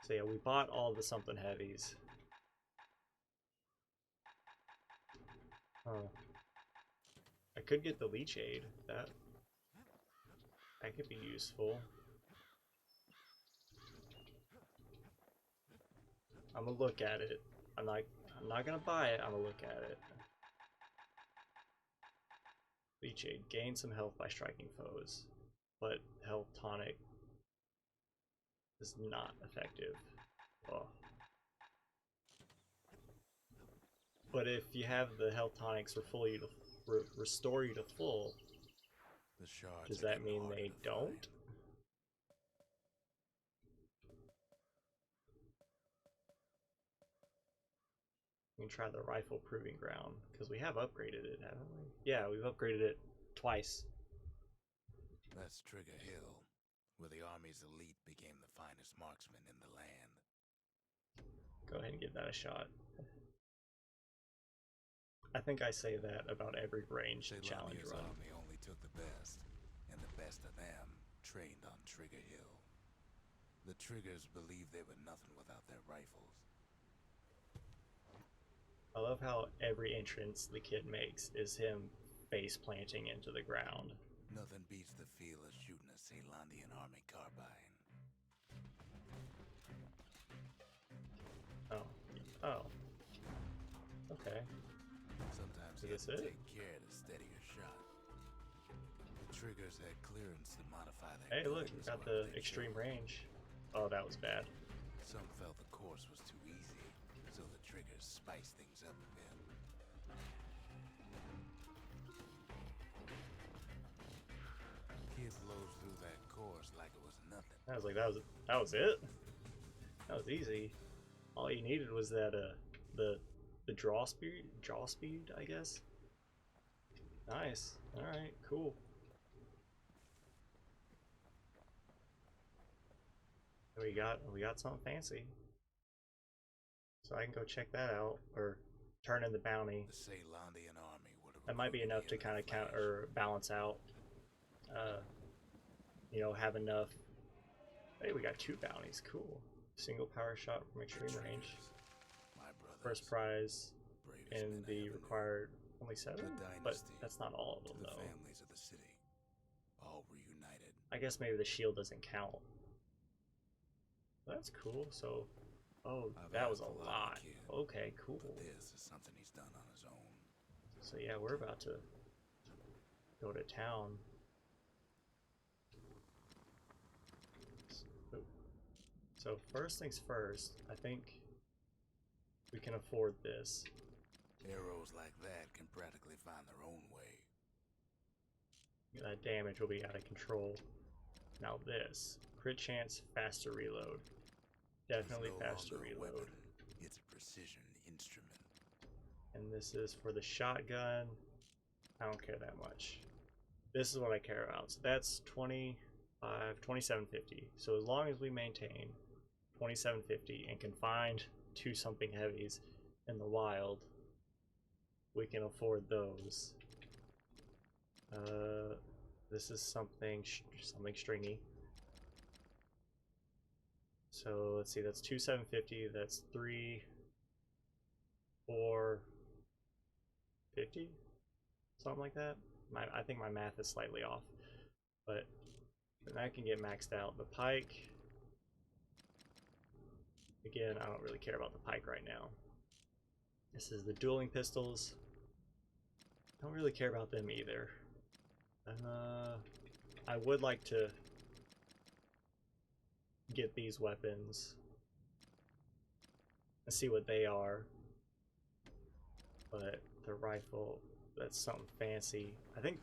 So yeah, we bought all the something heavies. Oh. I could get the leech aid. That could be useful. I'm gonna look at it. I'm not gonna buy it, I'm gonna look at it. Leech aid. Gain some health by striking foes. But health tonic is not effective. Oh. But if you have the health tonics restore you to full, The shards does that mean they to don't? find. We can try the rifle proving ground, because we have upgraded it, haven't we? Yeah, we've upgraded it twice. That's Trigger Hill, where the Army's elite became the finest marksmen in the land. Go ahead and give that a shot. I think I say that about every ranged challenge Selania's run. army only took the best, and the best of them trained on Trigger Hill. The Triggers believed they were nothing without their rifles. I love how every entrance the kid makes is him face planting into the ground. Nothing beats the feel of shooting a Ceylonian army carbine. Oh. Okay. Sometimes Is you have this to it? take care to steady your shot. triggers had clearance to modify their Hey, look, we guns got wherever the they extreme chose. range. Oh, that was bad. Some felt the course was too easy, so the triggers spiced things up a bit. Kid blows through that course like it was nothing. I was like, that was it. That was easy. All you needed was that the draw speed, I guess. Nice. All right, cool. We got something fancy. So I can go check that out or turn in the bounty. The Ceylandian army would have That might be recruited enough me to in kind a of count flash. or balance out. You know, have enough. Hey, we got 2 bounties. Cool. Single power shot from extreme range. Triggers, my brothers, First prize bravest in men I the ever required only 7, knew. The but dynasty, that's not all of to them the though. families of the city, all reunited. I guess maybe the shield doesn't count. That's cool. So, oh, I've that was asked a lot of lot. the kid, Okay, cool. but this is something he's done on his own. So yeah, we're about to go to town. So first things first, I think we can afford this. Arrows like that can practically find their own way. That damage will be out of control. Now this, crit chance, faster reload. Definitely It's no faster longer a reload. weapon, it's a precision instrument. And this is for the shotgun. I don't care that much. This is what I care about. So that's 2750. So as long as we maintain 2750 and can find 2 something heavies in the wild, we can afford those. This is something stringy. So let's see, that's 2750, that's 3450, something like that. I think my math is slightly off, but then that can get maxed out. The pike, again, I don't really care about the pike right now. This is the dueling pistols. Don't really care about them either. I would like to get these weapons and see what they are, but the rifle, that's something fancy. I think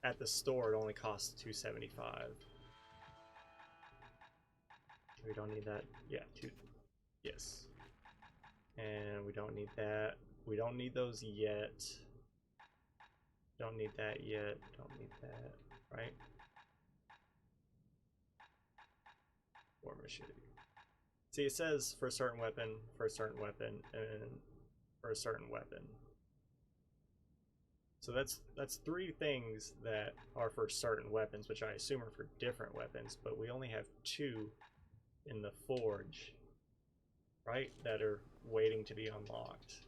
at the store it only costs $275. We don't need that. Yeah, yes. And we don't need that. We don't need those yet. Don't need that yet. Don't need that, right? War machine. See, it says for a certain weapon, for a certain weapon, and for a certain weapon. So that's 3 things that are for certain weapons, which I assume are for different weapons, but we only have 2 in the forge, right? That are waiting to be unlocked.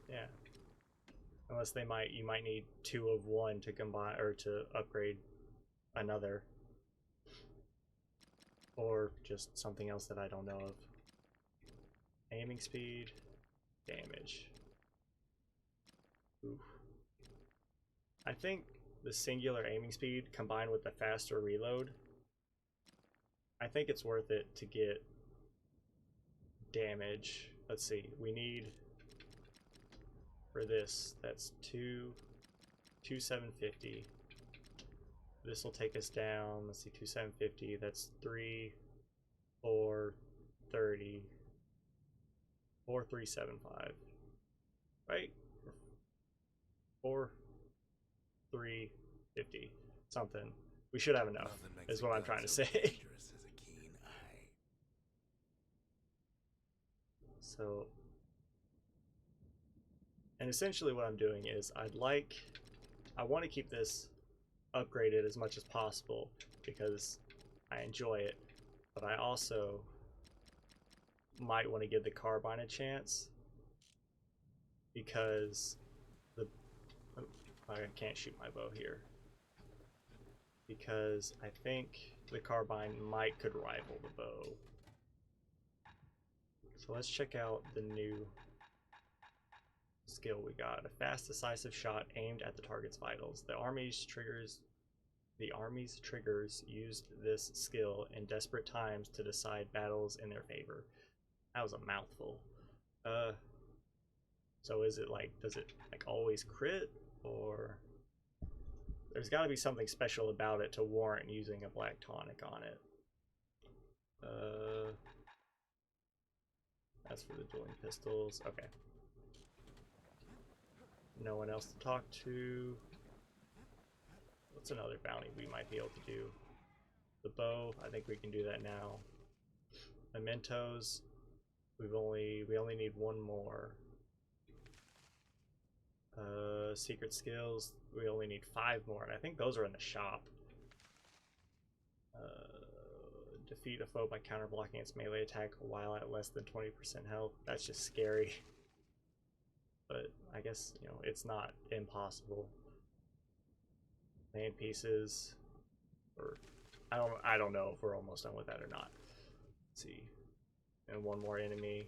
Yeah. Unless you might need 2 of one to combine or to upgrade another. Or just something else that I don't know of. Aiming speed, damage. Oof. I think the singular aiming speed combined with the faster reload, I think it's worth it to get damage. Let's see, we need for this, that's 2750. This will take us down, let's see, 2750, that's 430, 4375, right? 4350, something. We should have enough, is what I'm trying to say. Dangerous as a keen eye. So, and essentially what I'm doing is I want to keep this upgraded as much as possible because I enjoy it, but I also might want to give the carbine a chance because I can't shoot my bow here because I think the carbine could rival the bow. So let's check out the new skill we got. A fast, decisive shot aimed at the target's vitals. The Army's triggers used this skill in desperate times to decide battles in their favor. That was a mouthful. So is it like, does it like always crit, or there's got to be something special about it to warrant using a black tonic on it. That's for the dueling pistols. Okay. No one else to talk to. What's another bounty we might be able to do? The bow, I think we can do that now. Mementos, we only need one more. Secret skills, we only need 5 more, and I think those are in the shop. Defeat a foe by counterblocking its melee attack while at less than 20% health. That's just scary. But I guess, you know, it's not impossible. Land pieces, or I don't know if we're almost done with that or not. Let's see. And one more enemy.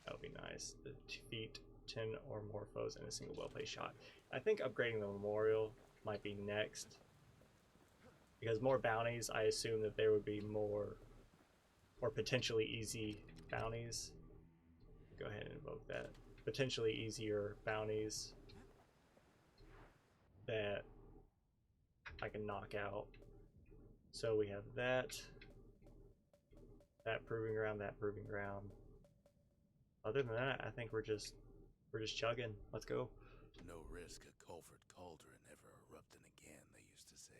That would be nice. Defeat 10 or more foes in a single well-placed shot. I think upgrading the memorial might be next. Because more bounties, I assume that there would be more or potentially easy bounties. Go ahead and invoke that. Potentially easier bounties that I can knock out. So we have that proving ground, that proving ground. Other than that, I think we're just chugging. Let's go. No risk a culvert cauldron ever erupting again, they used to say.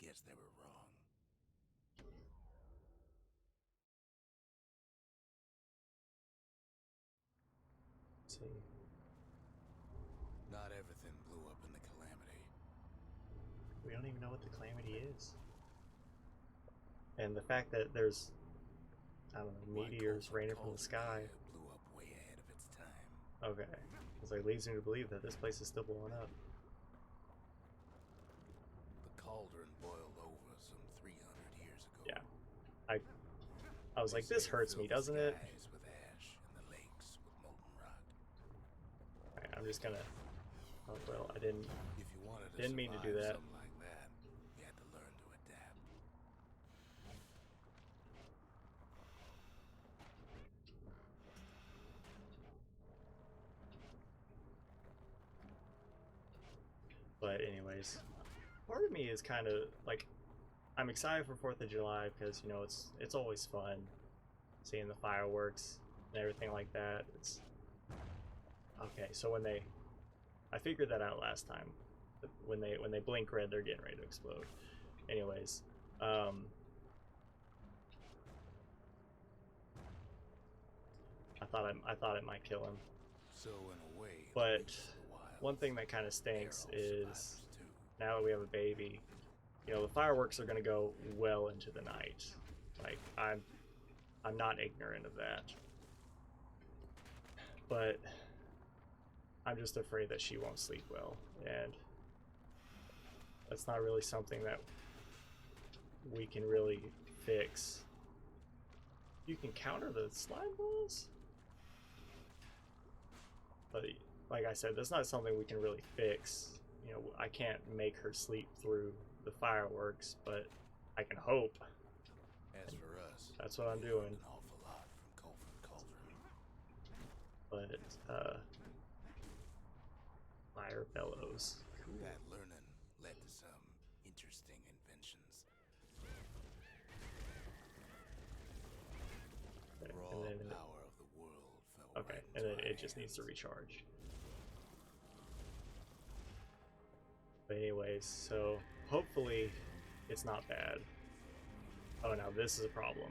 Guess they were wrong. Let's see. Not everything blew up in the Calamity. We don't even know what the Calamity is. And the fact that there's, I don't know, meteors raining from the sky. Blew up way ahead of its time. Okay. It's like leads me to believe that this place is still blowing up. The cauldron boiled over some 300 years ago. Yeah. I was like, this hurts me, doesn't it? With ash and the lakes with molten rock. Alright, I'm just gonna. Oh well, I didn't mean to do that. Something like that, you had to learn to adapt. But anyways, part of me is kind of like, I'm excited for 4th of July because, you know, it's always fun seeing the fireworks and everything like that. It's okay. So I figured that out last time. When they blink red, they're getting ready to explode. Anyways, I thought it might kill him. So in a way, But one thing that kind of stinks is now that we have a baby, you know, the fireworks are going to go well into the night. Like, I'm not ignorant of that. But I'm just afraid that she won't sleep well, and that's not really something that we can really fix. You can counter the slime balls? But like I said, that's not something we can really fix. You know, I can't make her sleep through the fireworks, but I can hope. As for us, that's what I'm doing. An awful lot from Cauldron. But fire bellows. Cool. That learning led to some interesting inventions. Okay, Raw and then power of the world fell okay, right and then into it our just needs to hands. recharge. But anyways, so hopefully it's not bad. Oh, now this is a problem.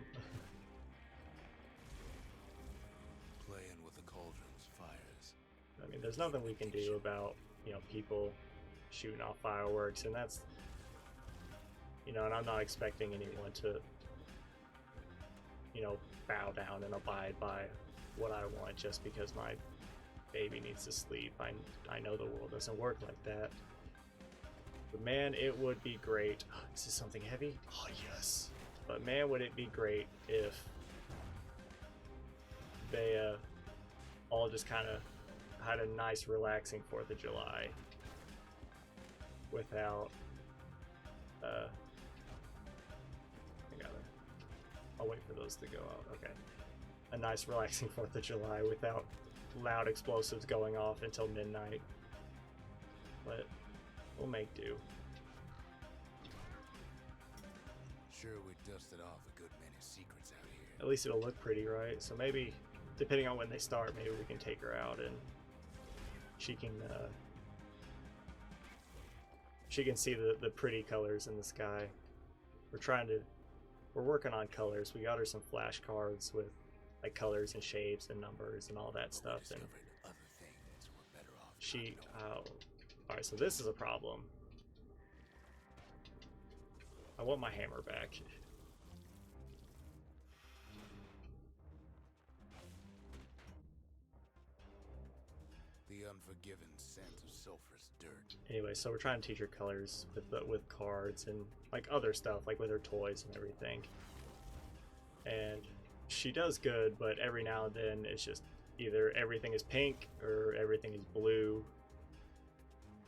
Playing with the cauldron's fires. I mean, there's nothing we can do about, you know, people shooting off fireworks, and that's, you know, and I'm not expecting anyone to, you know, bow down and abide by what I want just because my baby needs to sleep. I know the world doesn't work like that. But man, it would be great. Is this something heavy? Oh, yes. But man, would it be great if they all just kind of had a nice relaxing 4th of July without I'll wait for those to go out. Okay. A nice relaxing 4th of July without loud explosives going off until midnight. But we'll make do. Sure, we dusted off a good many secrets out here. At least it'll look pretty, right? So maybe, depending on when they start, maybe we can take her out and she can see the pretty colors in the sky. We're working on colors. We got her some flashcards with like colors and shapes and numbers and all that stuff. And she, all right. So this is a problem. I want my hammer back. The unforgiven scent of sulfurous dirt. Anyway, so we're trying to teach her colors with cards and like other stuff, like with her toys and everything. And she does good, but every now and then it's just either everything is pink or everything is blue.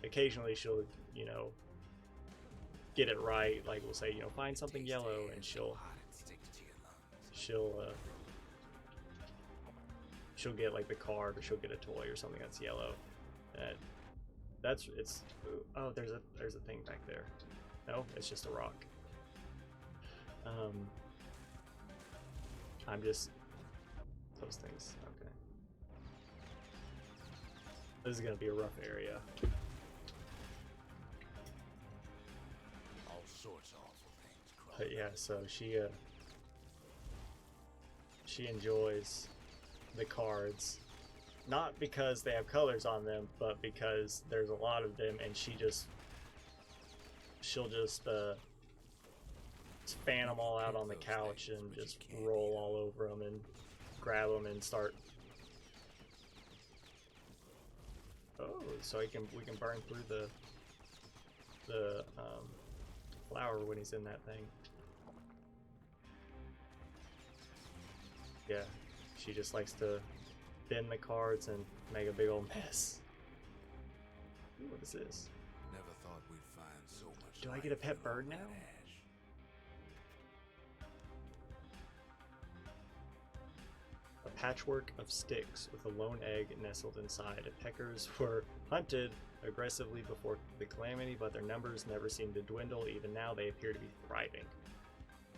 Occasionally she'll, you know, get it right. Like we'll say, you know, find something yellow, and she'll get like the card, or she'll get a toy or something that's yellow. And oh, there's a thing back there. No, it's just a rock. I'm just those things. Okay. This is gonna be a rough area. All sorts of awful things. But yeah, so she enjoys the cards, not because they have colors on them, but because there's a lot of them, and she'll just fan them all out on the couch and just roll all over them and grab them and start. Oh, so we can burn through the flower when he's in that thing. Yeah, she just likes to bend the cards and make a big old mess. Ooh, what is this? Never thought we'd find so much. Do I get a pet bird now? A patchwork of sticks with a lone egg nestled inside. Peckers were hunted aggressively before the calamity, but their numbers never seem to dwindle. Even now, they appear to be thriving.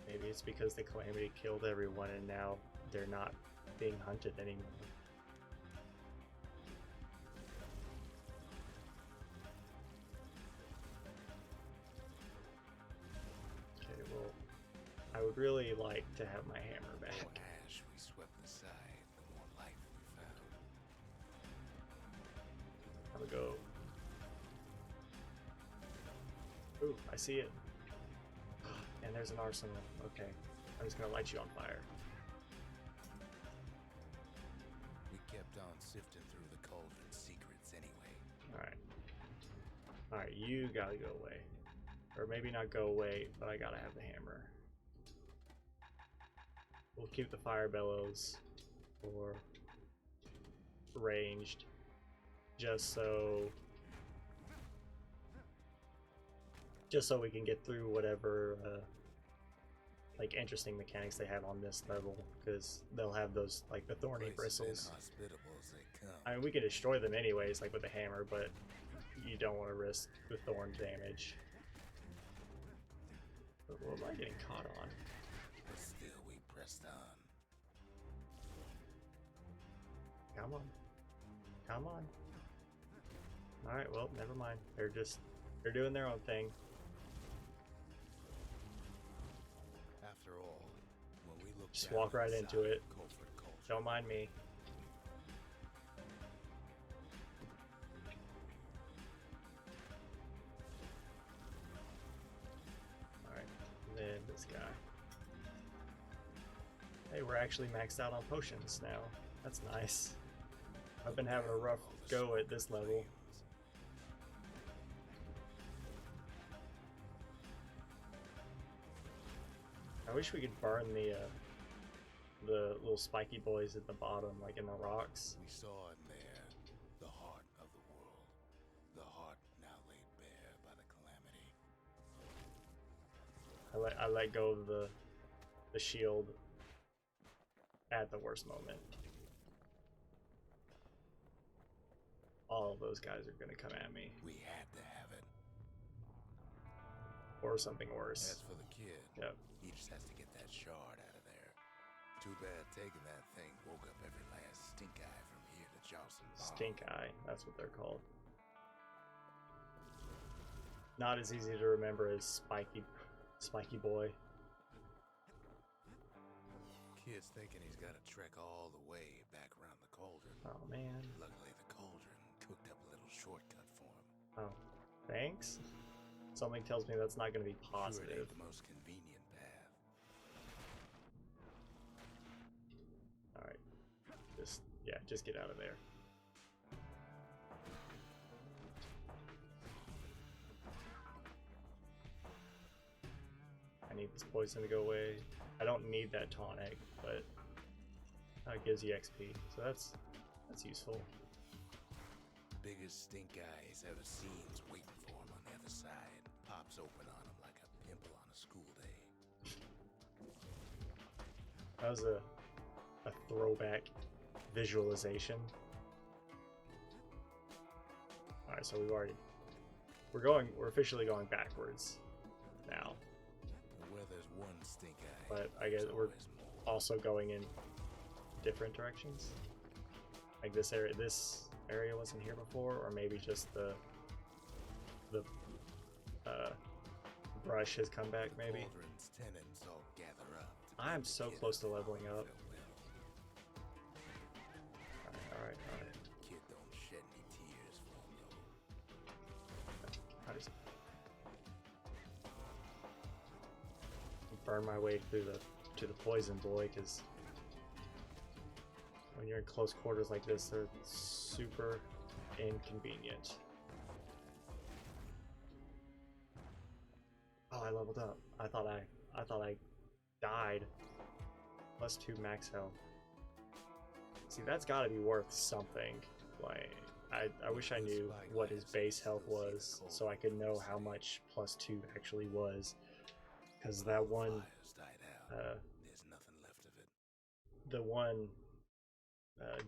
Maybe it's because the calamity killed everyone, and now they're not being hunted anymore. Okay, well, I would really like to have my hammer back. The more ash we swept aside, the more life we found. I'm gonna go. Ooh, I see it. And there's an arsenal. Okay, I'm just gonna light you on fire. We kept on sifting through the cauldron secrets anyway. Alright. Alright, you gotta go away. Or maybe not go away, but I gotta have the hammer. We'll keep the fire bellows for ranged, just so we can get through whatever like interesting mechanics they have on this level, because they'll have those like the thorny bristles. I mean, we can destroy them anyways, like with the hammer, but you don't want to risk the thorn damage. But what am I getting caught on? But still, we pressed on. Come on. Come on. Alright, well, never mind. They're doing their own thing. After all, when we look Just down walk right into inside it. Culford Cauldron, Don't mind me. Alright, then this guy. Hey, we're actually maxed out on potions now. That's nice. I've been having a rough go at this level. I wish we could burn the little spiky boys at the bottom, like in the rocks. we saw in there the I let go of the shield at the worst moment. All of those guys are gonna come at me. We had to have it. Or something worse. As for the kid, Yep. he just has to get that shard out of there. Too bad taking that thing woke up every last stink eye from here to Charleston Bar. Stink eye, that's what they're called. Not as easy to remember as Spiky Boy. Kid's thinking he's got to trek all the way back around the cauldron. Oh man. Luckily, the cauldron cooked up a little shortcut for him. Oh, thanks. Something tells me that's not going to be Sure, it positive. ain't the most convenient path. All right, just get out of there. I need this poison to go away. I don't need that tonic, but it gives you XP, so that's useful. Biggest stink eye he's ever seen's waiting for him on the other side. Pops open on him like a pimple on a school day. That was a throwback visualization. All right, so we're officially going backwards now. Where there's one stink eye, But I guess there's we're always more. also going in different directions. Like this area wasn't here before, or maybe just the brush has come back. Maybe. Cauldron's tenants all gather up to I'm give the so kid close to a leveling up. farewell. All right. Kid don't shed any tears for him though. I just burn my way through to the poison boy, because when you're in close quarters like this, they're super inconvenient. Oh, I leveled up. I thought I died. +2 max health. See, that's got to be worth something. Like, I wish I knew what his base health was, so I could know how much +2 actually was. Because that one, Fires died out. There's nothing left of it. the one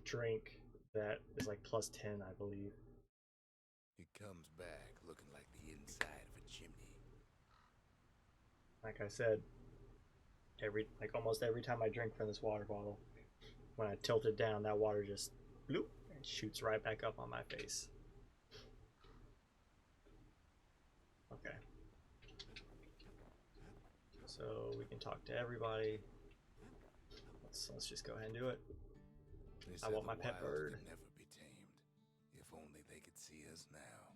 drink that is like +10, I believe. It comes back looking like the inside of a chimney. Like I said, almost every time I drink from this water bottle, when I tilt it down, that water just bloop and shoots right back up on my face. Okay. So we can talk to everybody. Let's just go ahead and do it. They I said want the my pet wild bird. could never be tamed. If only they could see us now.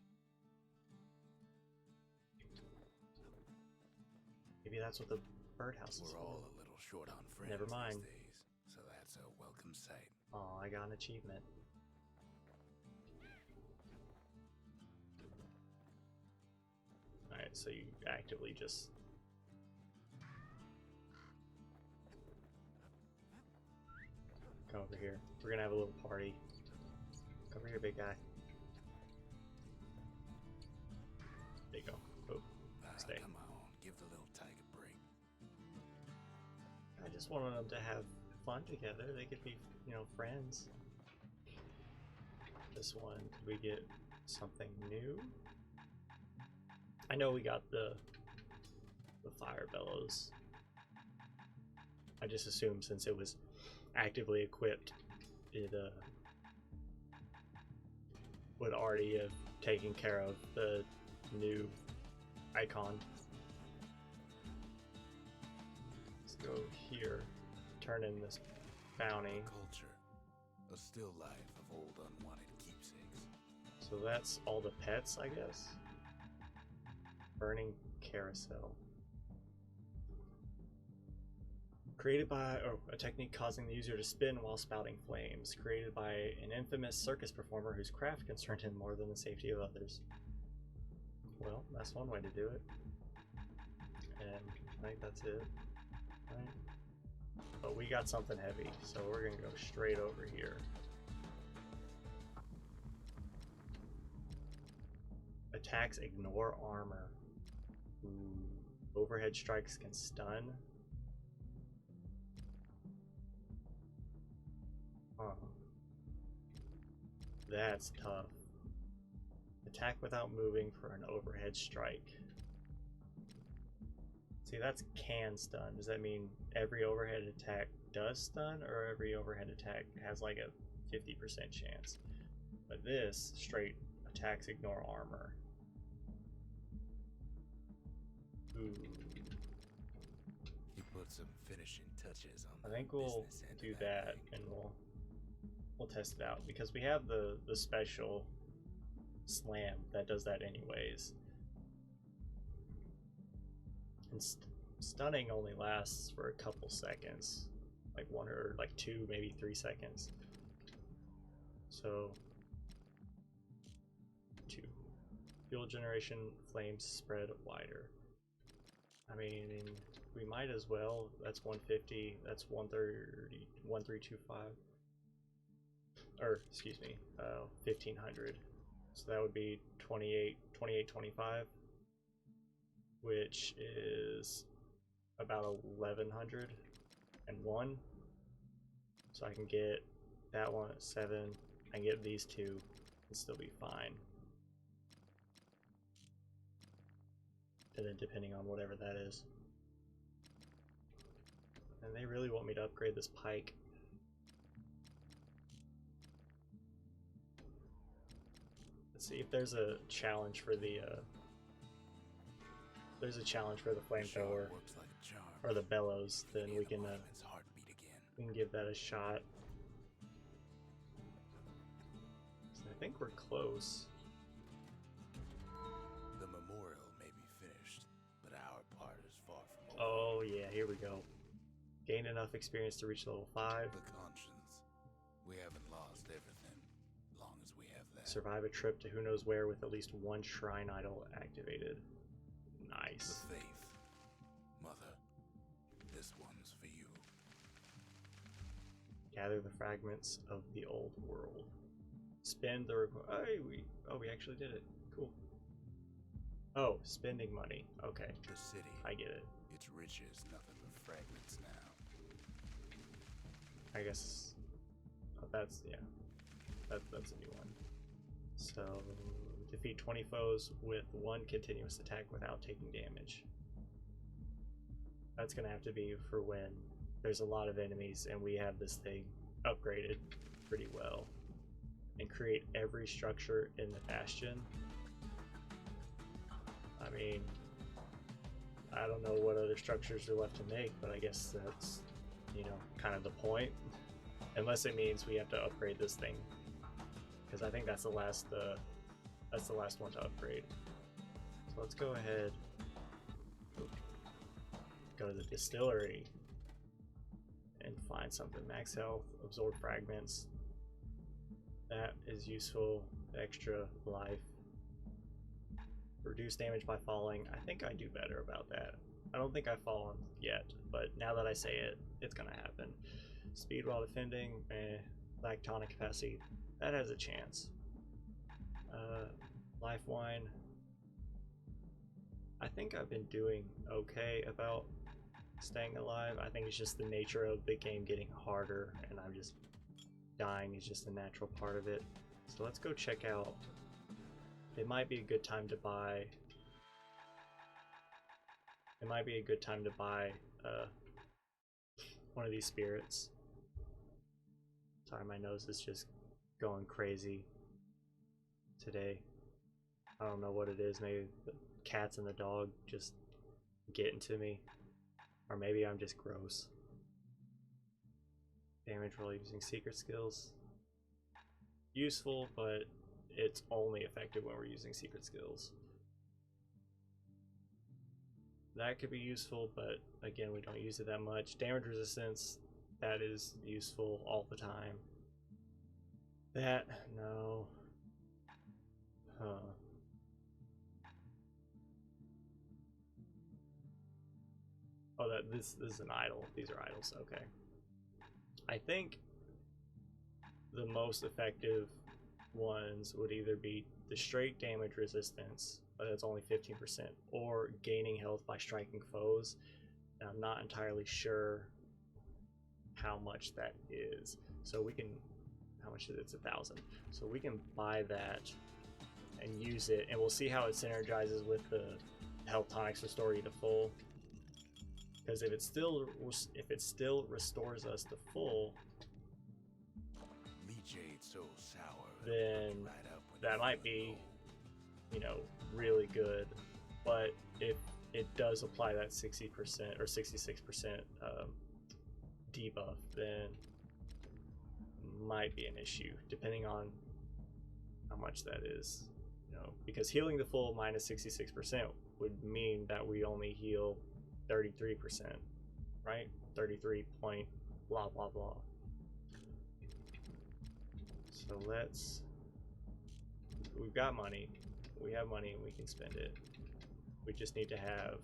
Maybe that's what the birdhouse is We're for. all a little short on friends Never mind. these days, so that's a welcome sight. Oh, I got an achievement. Alright, so you actively just... Come over here. We're gonna have a little party. Come over here, big guy. There you go. Oh, stay. Come on, give the little tiger a break. I just wanted them to have fun together. They could be, friends. This one, did we get something new? I know we got the fire bellows. I just assumed since it was actively equipped, it would already have taken care of the new icon. Let's go here, turn in this bounty. Culture, a still life of old unwanted keepsakes. So that's all the pets, I guess. Burning carousel. Created by a technique causing the user to spin while spouting flames. Created by an infamous circus performer whose craft concerned him more than the safety of others. Well, that's one way to do it. And I think that's it. Right? But we got something heavy, so we're gonna go straight over here. Attacks ignore armor. Ooh. Overhead strikes can stun. Huh. That's tough. Attack without moving for an overhead strike. See, that's can stun. Does that mean every overhead attack does stun, or every overhead attack has like a 50% chance? But this straight attacks ignore armor. Ooh. He put some finishing touches on I think we'll do that, and we'll test it out because we have the special slam that does that anyways. And stunning only lasts for a couple seconds, like 1 or like 2, maybe 3 seconds. So 2. Fuel generation, flames spread wider. I mean, we might as well. That's 150. That's 130, 1325. Or excuse me, 1500. So that would be 2825, which is about 1101. So I can get that one at 7. I can get these two and still be fine. And then depending on whatever that is. And they really want me to upgrade this pike. Let's see if there's a challenge for the flamethrower or the bellows, then we can give that a shot. So I think we're close. The memorial may be finished, but our part is far from over. Oh yeah, here we go. Gained enough experience to reach level 5. The conscience. We haven't lost everything, long as we have that. Survive a trip to who knows where with at least 1 shrine idol activated. Nice. The faith. Mother, this one's for you. Gather the fragments of the old world. Spend the we actually did it. Cool. Oh, spending money. Okay. The city. I get it. Its riches, nothing but fragments now. I guess that's that's a new one. So defeat 20 foes with 1 continuous attack without taking damage. That's gonna have to be for when there's a lot of enemies and we have this thing upgraded pretty well. And create every structure in the Bastion. I mean, I don't know what other structures are left to make, but I guess that's, you know, kind of the point. Unless it means we have to upgrade this thing, because I think that's the last one to upgrade. So let's go ahead, go to the distillery, and find something. Max health, absorb fragments. That is useful. Extra life. Reduce damage by falling. I think I do better about that. I don't think I've fallen yet, but now that I say it, it's gonna happen. Speed while defending, lack tonic capacity. That has a chance. Life wine. I think I've been doing okay about staying alive. I think it's just the nature of the game getting harder, and I'm just dying is just a natural part of it. So let's go check out. It might be a good time to buy. It might be a good time to buy one of these spirits. Sorry, my nose is just going crazy today. I don't know what it is. Maybe the cats and the dog just getting to me, or maybe I'm just gross. Damage while using secret skills. Useful, but it's only effective when we're using secret skills. That could be useful, but again, we don't use it that much. Damage resistance, that is useful all the time. That, no. Huh. Oh, this is an idol. These are idols, okay. I think the most effective ones would either be the straight damage resistance, but it's only 15%, or gaining health by striking foes. And I'm not entirely sure how much that is. So we can, how much is it? It's 1,000. So we can buy that and use it, and we'll see how it synergizes with the health tonics restore you to full. Because if it still restores us to full, so sour, then that might be, you know, really good. But if it does apply that 60% or 66% debuff, then might be an issue depending on how much that is. You know, because healing the full minus 66% would mean that we only heal 33%, right? 33 point blah blah blah. So we've got money, we have money and we can spend it. We just need to have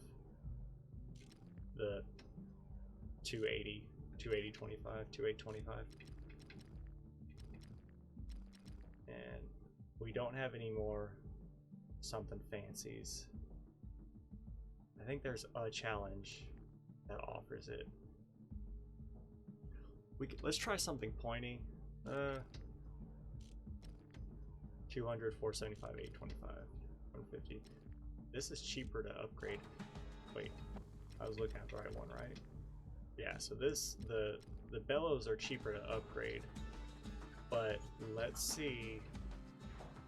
the 280, 280.25, 280.25. And we don't have any more something fancies. I think there's a challenge that offers it. Let's try something pointy. 200, 475, 825, 150. This is cheaper to upgrade. Wait, I was looking at the right one, right? Yeah, so the bellows are cheaper to upgrade. But let's see.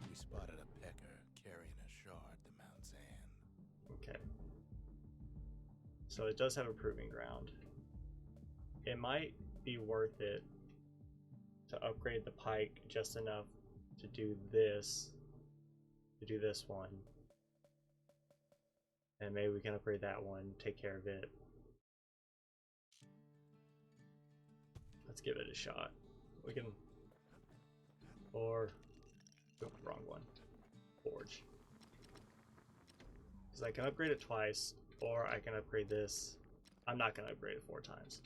We spotted a pecker carrying a shard to Mount Zan. Okay. So it does have a proving ground. It might be worth it to upgrade the pike just enough to do this one, and maybe we can upgrade that one, take care of it. Let's give it a shot. We can, or oh, wrong one, forge, because I can upgrade it twice, or I can upgrade this. I'm not gonna upgrade it 4 times,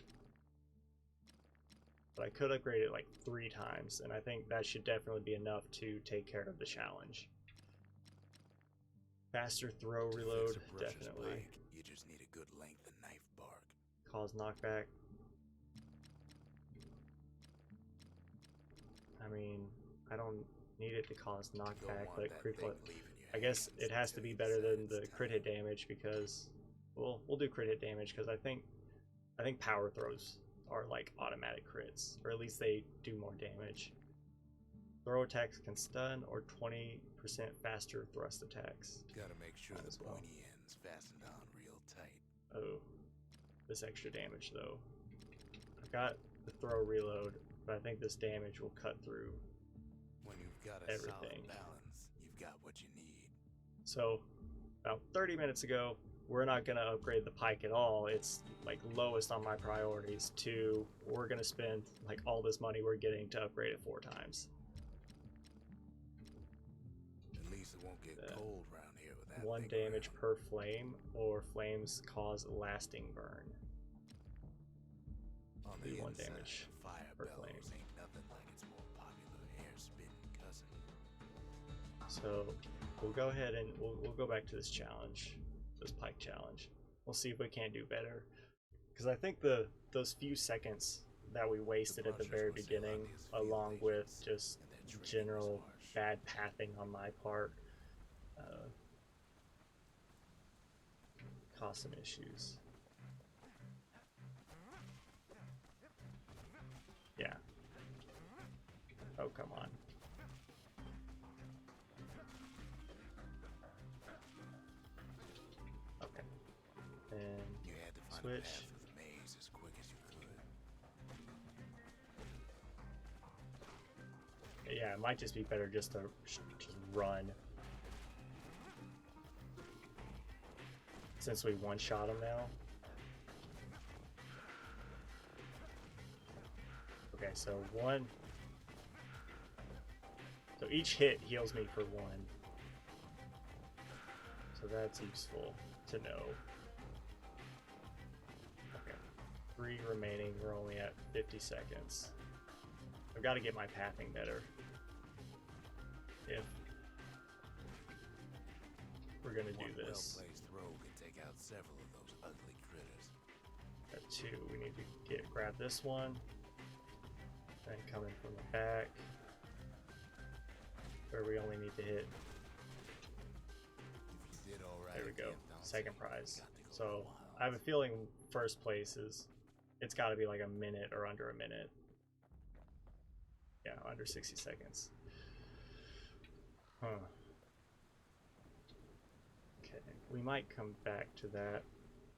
but I could upgrade it like 3 times, and I think that should definitely be enough to take care of the challenge. Faster throw reload, definitely. Pike, you just need a good length of knife bark. Cause knockback. I mean, I don't need it to cause knockback, but critical. I guess it has to be better than the crit hit damage, because we'll do crit hit damage, because I think power throws are like automatic crits, or at least they do more damage. Throw attacks can stun, or 20% faster thrust attacks. Gotta make sure as the well. pointy end's fastened on real tight. Oh, this extra damage though. I've got the throw reload, but I think this damage will cut through When you've got a everything. solid balance, you've got what you need. So about 30 minutes ago, we're not going to upgrade the pike at all. It's like lowest on my priorities. To we're going to spend like all this money we're getting to upgrade it 4 times. At least it won't get cold around here with that 1 damage per flame, or flames cause lasting burn. On Do the 1 inside, damage fire per bellows flame. ain't nothing like its more popular hair-spitting cousin. So we'll go ahead and we'll go back to this challenge, this pike challenge. We'll see if we can't do better, because I think those few seconds that we wasted at the very beginning, along with just general bad pathing on my part, caused some issues. Yeah. Oh, come on. Okay. And You had to find switch. a path through the maze as quick as you could. Yeah, it might just be better just to just run, since we one-shot him now. Okay, so each hit heals me for 1. So that's useful to know. Okay, 3 remaining. We're only at 50 seconds. I've got to get my pathing better. if we're gonna do One this. well-placed throw can take out several of those ugly critters. Got two. We need to grab this one. Then come in from the back, where we only need to hit. If you did all right, There we go. don't Second say you prize. got to go So wild. I have a feeling first place is, it's got to be like a minute or under a minute. Yeah, under 60 seconds. Huh. Okay, we might come back to that.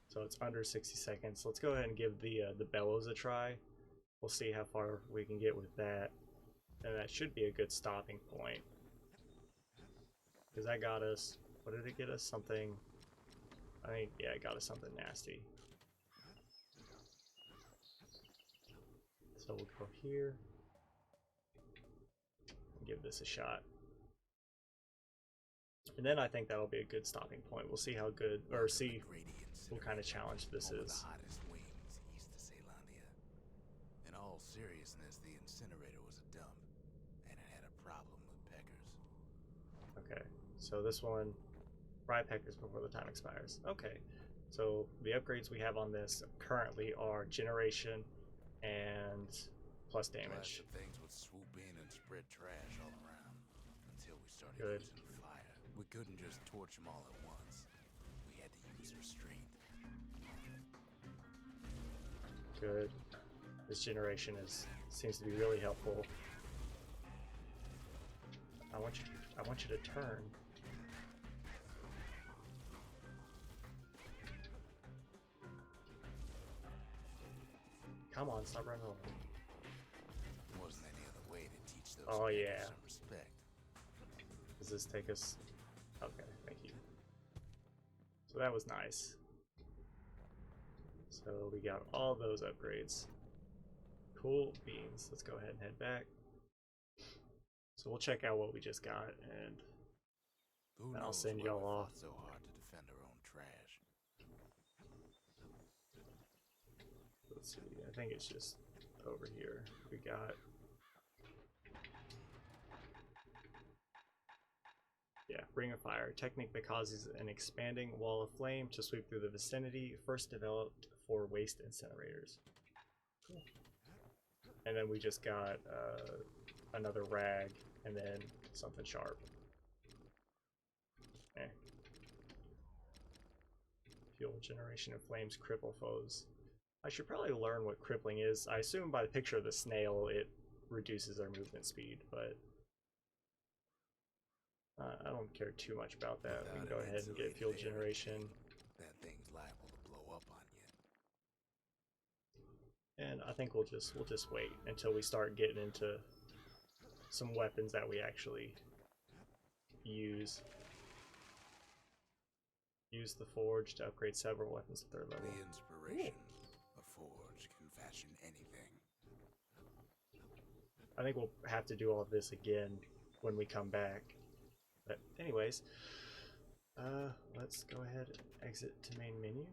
So it's under 60 seconds. Let's go ahead and give the bellows a try. We'll see how far we can get with that. And that should be a good stopping point. Because that got us, what did it get us? Something, I think, yeah, it got us something nasty. So we'll go here. And give this a shot. And then I think that'll be a good stopping point. We'll see how good, or see what kind of challenge this Home of is. the hottest wings east of Ceylondia. In all seriousness, the incinerator was a dump, and it had a problem with peckers. Okay, so this one, fry peckers before the time expires. Okay, so the upgrades we have on this currently are generation and plus damage. Blasted things would swoop in and spread trash all around until we started Good. using fire. We couldn't just torch them all at once. We had to use restraint. Good. This generation seems to be really helpful. I want you to turn. Come on, stop running away. There wasn't any other way to teach those Oh, peckers yeah. some respect. Does this take us? Okay, thank you. So that was nice. So we got all those upgrades. Cool beans. Let's go ahead and head back. So we'll check out what we just got, and Who I'll knows send why y'all we off. fought so hard to defend our own trash. Let's see. I think it's just over here. We got. Yeah, Ring of Fire, technique that causes an expanding wall of flame to sweep through the vicinity, first developed for waste incinerators. Cool. And then we just got another rag, and then something sharp. Eh. Fuel generation of flames cripple foes. I should probably learn what crippling is. I assume by the picture of the snail it reduces their movement speed, but I don't care too much about that. We can go ahead and get fuel generation. That thing's liable to blow up on you. And I think we'll just wait until we start getting into some weapons that we actually use. Use the forge to upgrade several weapons at 3rd level. The inspiration, a forge can fashion anything. I think we'll have to do all of this again when we come back. But anyways, let's go ahead and exit to main menu.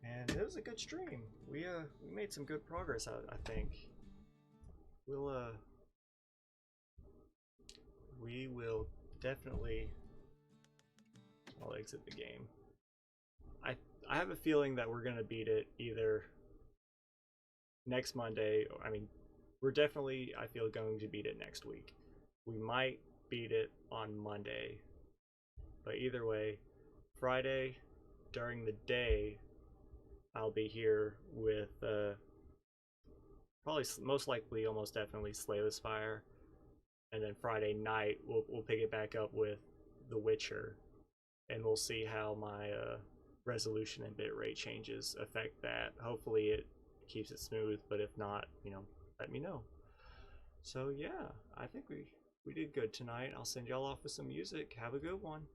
And it was a good stream. We made some good progress, I think. We will definitely. I'll exit the game. I have a feeling that we're gonna beat it either next Monday. I mean, we're definitely, I feel, going to beat it next week. We might beat it on Monday, but either way, Friday during the day, I'll be here with probably most likely, almost definitely Slay the Spire, and then Friday night we'll pick it back up with The Witcher, and we'll see how my resolution and bitrate changes affect that. Hopefully it keeps it smooth, but if not, let me know. So yeah, I think we did good tonight. I'll send y'all off with some music. Have a good one.